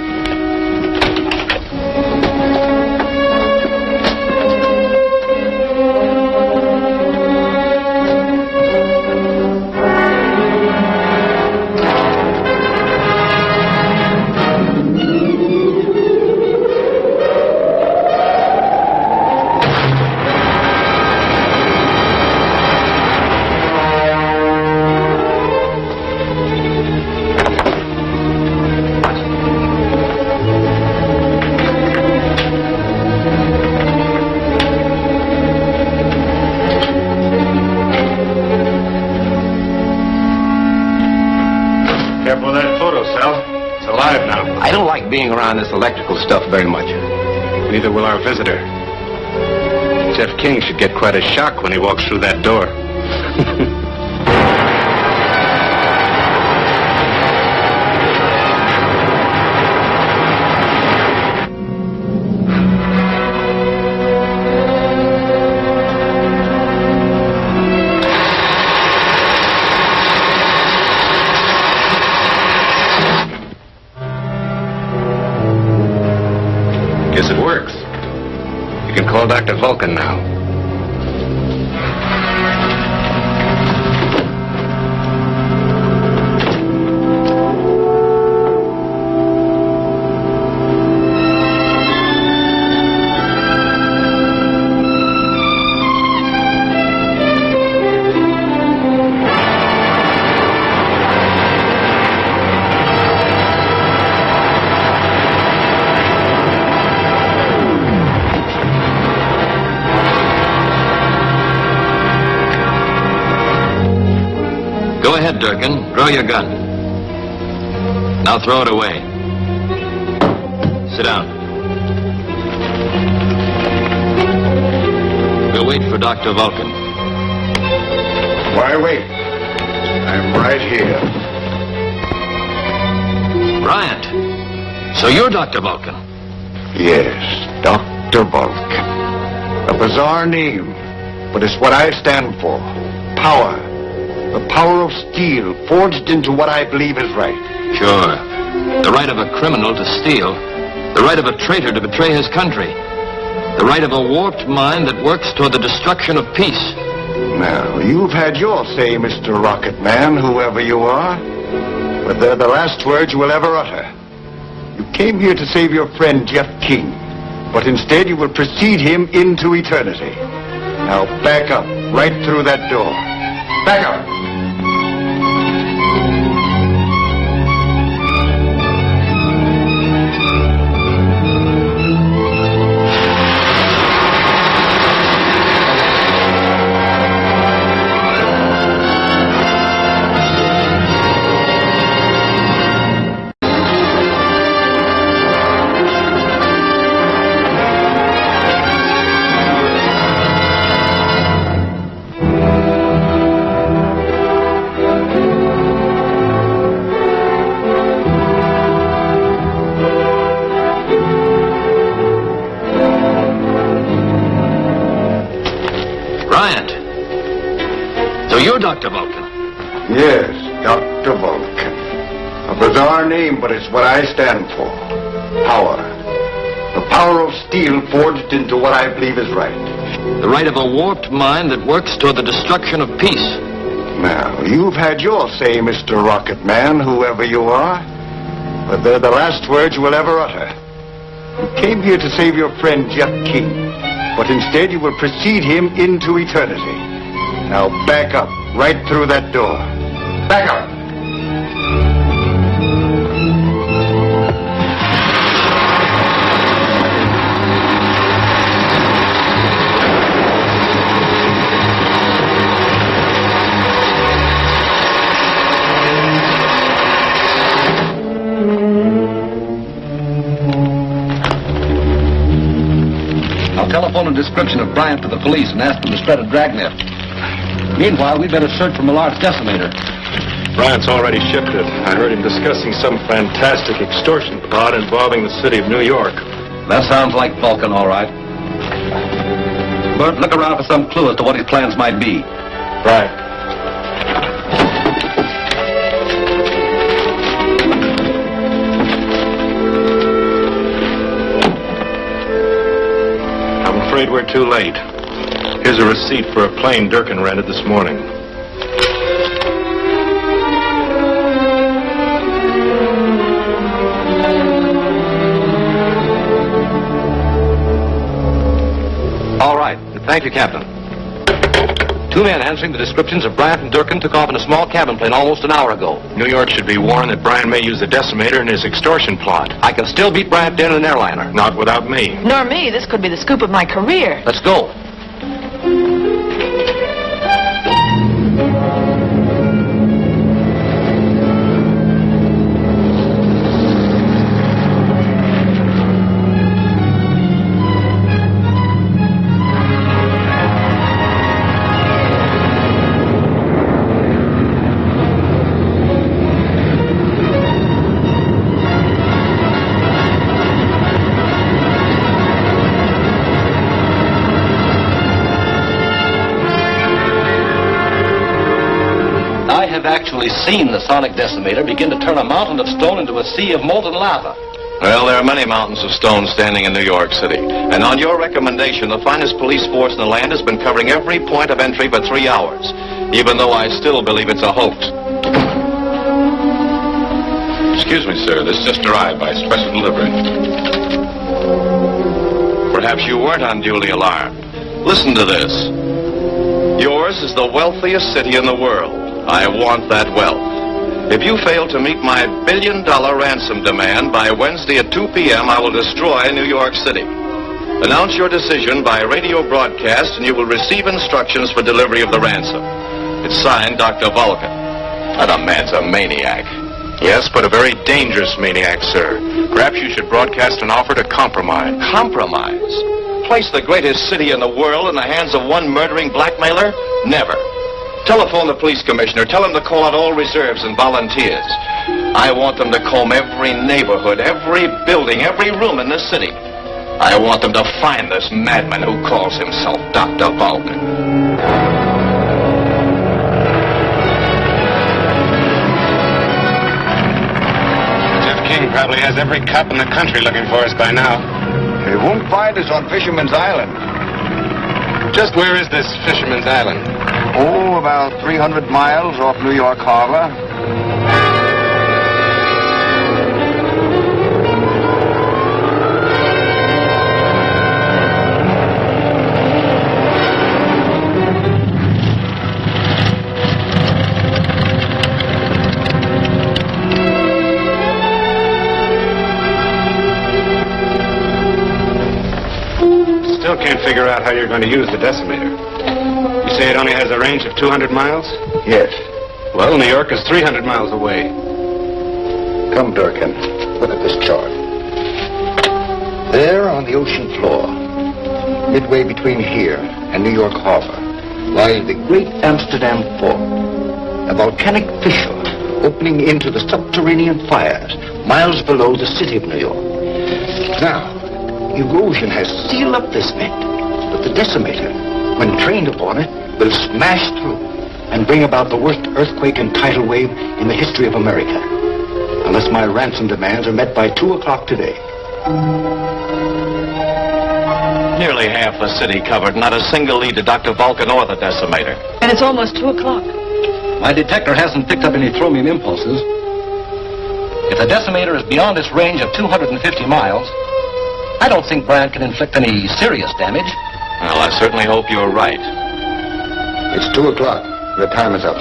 Being around this electrical stuff very much. Neither will our visitor. Jeff King should get quite a shock when he walks through that door. You can call Dr. Vulcan now. Go ahead, Durkin. Draw your gun. Now throw it away. Sit down. We'll wait for Dr. Vulcan. Why wait? I'm right here. Bryant. So you're Dr. Vulcan? Yes, Dr. Vulcan. A bizarre name, but it's what I stand for. Power. The power of steel forged into what I believe is right. Sure. The right of a criminal to steal. The right of a traitor to betray his country. The right of a warped mind that works toward the destruction of peace. Now, you've had your say, Mr. Rocket Man, whoever you are. But they're the last words you will ever utter. You came here to save your friend Jeff King, but instead you will precede him into eternity. Now back up, right through that door. Back up! Dr. Vulcan. Yes, Dr. Vulcan. A bizarre name, but it's what I stand for. Power. The power of steel forged into what I believe is right. The right of a warped mind that works toward the destruction of peace. Now, you've had your say, Mr. Rocket Man, whoever you are. But they're the last words you will ever utter. You came here to save your friend Jeff King, but instead you will precede him into eternity. Now back up, right through that door. Back up! I'll telephone a description of Bryant to the police and ask them to spread a dragnet. Meanwhile, we'd better search for Millard's decimator. Bryant's already shipped it. I heard him discussing some fantastic extortion plot involving the city of New York. That sounds like Vulcan, all right. Bert, look around for some clue as to what his plans might be. Right. I'm afraid we're too late. Here's a receipt for a plane Durkin rented this morning. All right. Thank you, Captain. Two men answering the descriptions of Bryant and Durkin took off in a small cabin plane almost an hour ago. New York should be warned that Bryant may use the decimator in his extortion plot. I can still beat Bryant down in an airliner. Not without me. Nor me. This could be the scoop of my career. Let's go. Actually seen the sonic decimator begin to turn a mountain of stone into a sea of molten lava. Well, there are many mountains of stone standing in New York City. And on your recommendation, the finest police force in the land has been covering every point of entry for 3 hours, even though I still believe it's a hoax. Excuse me, sir. This just arrived by special delivery. Perhaps you weren't unduly alarmed. Listen to this. Yours is the wealthiest city in the world. I want that wealth. If you fail to meet my billion-dollar ransom demand by Wednesday at 2 p.m., I will destroy New York City. Announce your decision by radio broadcast, and you will receive instructions for delivery of the ransom. It's signed, Dr. Vulcan. That man's a maniac. Yes, but a very dangerous maniac, sir. Perhaps you should broadcast an offer to compromise. Compromise? Place the greatest city in the world in the hands of one murdering blackmailer? Never. Telephone the police commissioner. Tell him to call out all reserves and volunteers. I want them to comb every neighborhood, every building, every room in this city. I want them to find this madman who calls himself Dr. Vulcan. Jeff King probably has every cop in the country looking for us by now. They won't find us on Fisherman's Island. Just where is this Fisherman's Island? Oh, about 300 miles off New York Harbor. Still can't figure out how you're going to use the decimator. You say it only has a range of 200 miles? Yes. Well, New York is 300 miles away. Come, Durkin. Look at this chart. There on the ocean floor, midway between here and New York Harbor, lies the great Amsterdam Fort, a volcanic fissure opening into the subterranean fires miles below the city of New York. Now, erosion has sealed up this vent, but the decimator, when trained upon it, will smash through and bring about the worst earthquake and tidal wave in the history of America, unless my ransom demands are met by 2 o'clock today. Nearly half the city covered, not a single lead to Dr. Vulcan or the decimator. And it's almost 2 o'clock. My detector hasn't picked up any thromium impulses. If the decimator is beyond its range of 250 miles, I don't think Bryant can inflict any serious damage. Well, I certainly hope you're right. It's 2 o'clock. The time is up.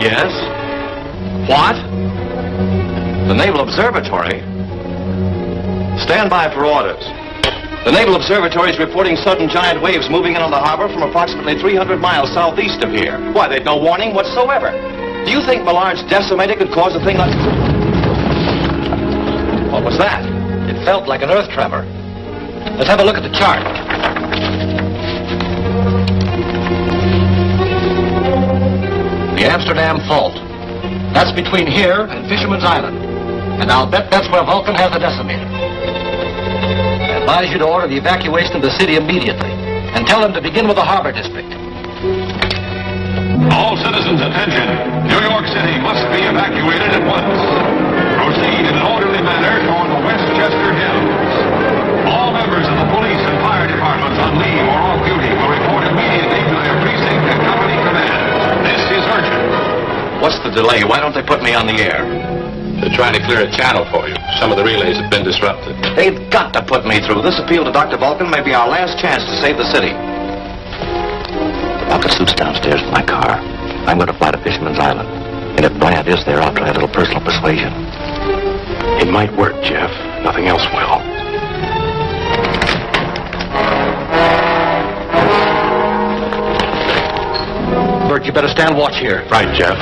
Yes? What? The Naval Observatory? Stand by for orders. The Naval Observatory is reporting sudden giant waves moving in on the harbor from approximately 300 miles southeast of here. Why, they'd no warning whatsoever. Do you think Millard's decimator could cause a thing like... What was that? It felt like an earth tremor. Let's have a look at the chart. The Amsterdam Fault. That's between here and Fisherman's Island. And I'll bet that's where Vulcan has the decimator. I advise you to order the evacuation of the city immediately. And tell them to begin with the harbor district. All citizens, attention. New York City must be evacuated at once. Proceed in an orderly manner toward the Westchester Hills. All members of the police and fire departments on leave or off duty will report immediately to their precinct and company command. This is urgent. What's the delay? Why don't they put me on the air? They're trying to clear a channel for you. Some of the relays have been disrupted. They've got to put me through. This appeal to Dr. Vulcan may be our last chance to save the city. The rocket suit's downstairs in my car. I'm going to fly to Fisherman's Island. And if Bryant is there, I'll try a little personal persuasion. It might work, Jeff. Nothing else will. Bert, you better stand watch here. Right, Jeff.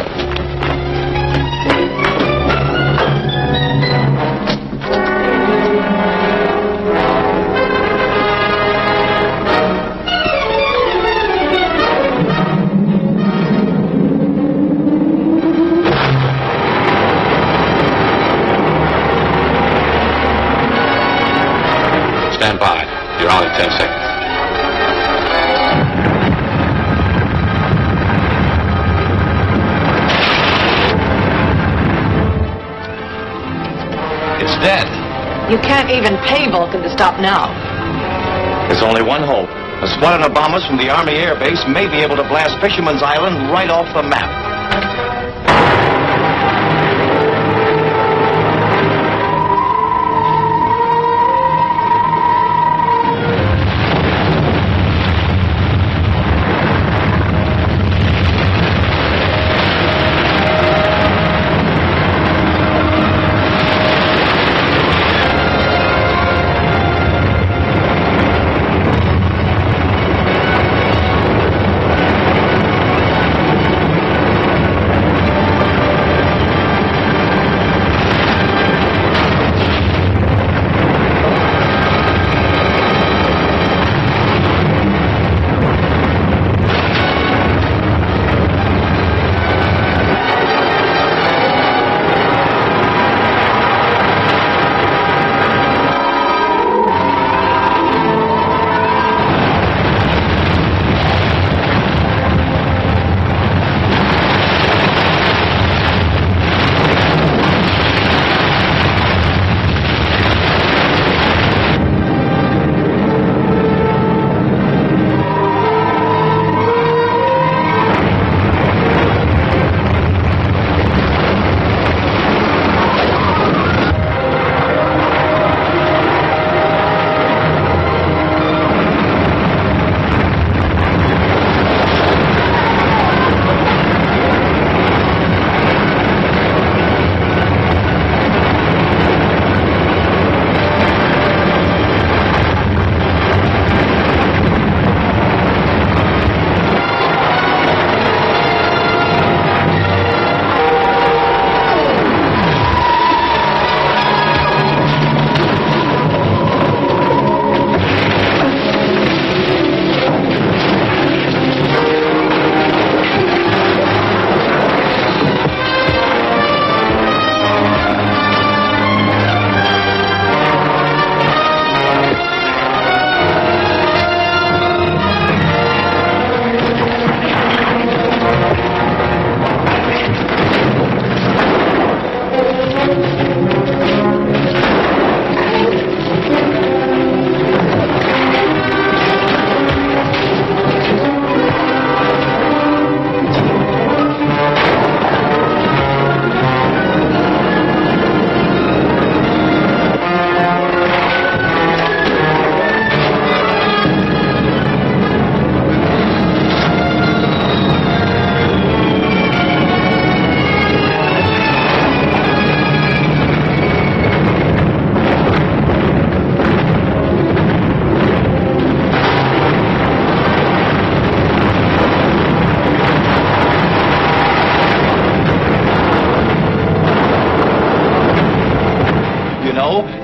stand by. You're on in 10 seconds. It's dead. You can't even pay Vulcan to stop now. There's only one hope. A squadron of bombers from the Army Air Base may be able to blast Fisherman's Island right off the map.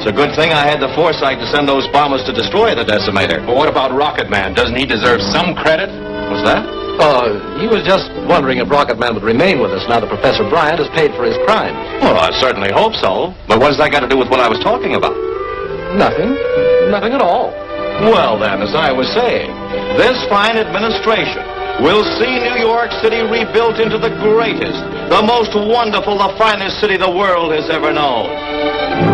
It's a good thing I had the foresight to send those bombers to destroy the decimator. But what about Rocket Man? Doesn't he deserve some credit? What's that? He was just wondering if Rocket Man would remain with us now that Professor Bryant has paid for his crimes. Well, I certainly hope so. But what does that got to do with what I was talking about? Nothing. Nothing at all. Well, then, as I was saying, this fine administration will see New York City rebuilt into the greatest, the most wonderful, the finest city the world has ever known.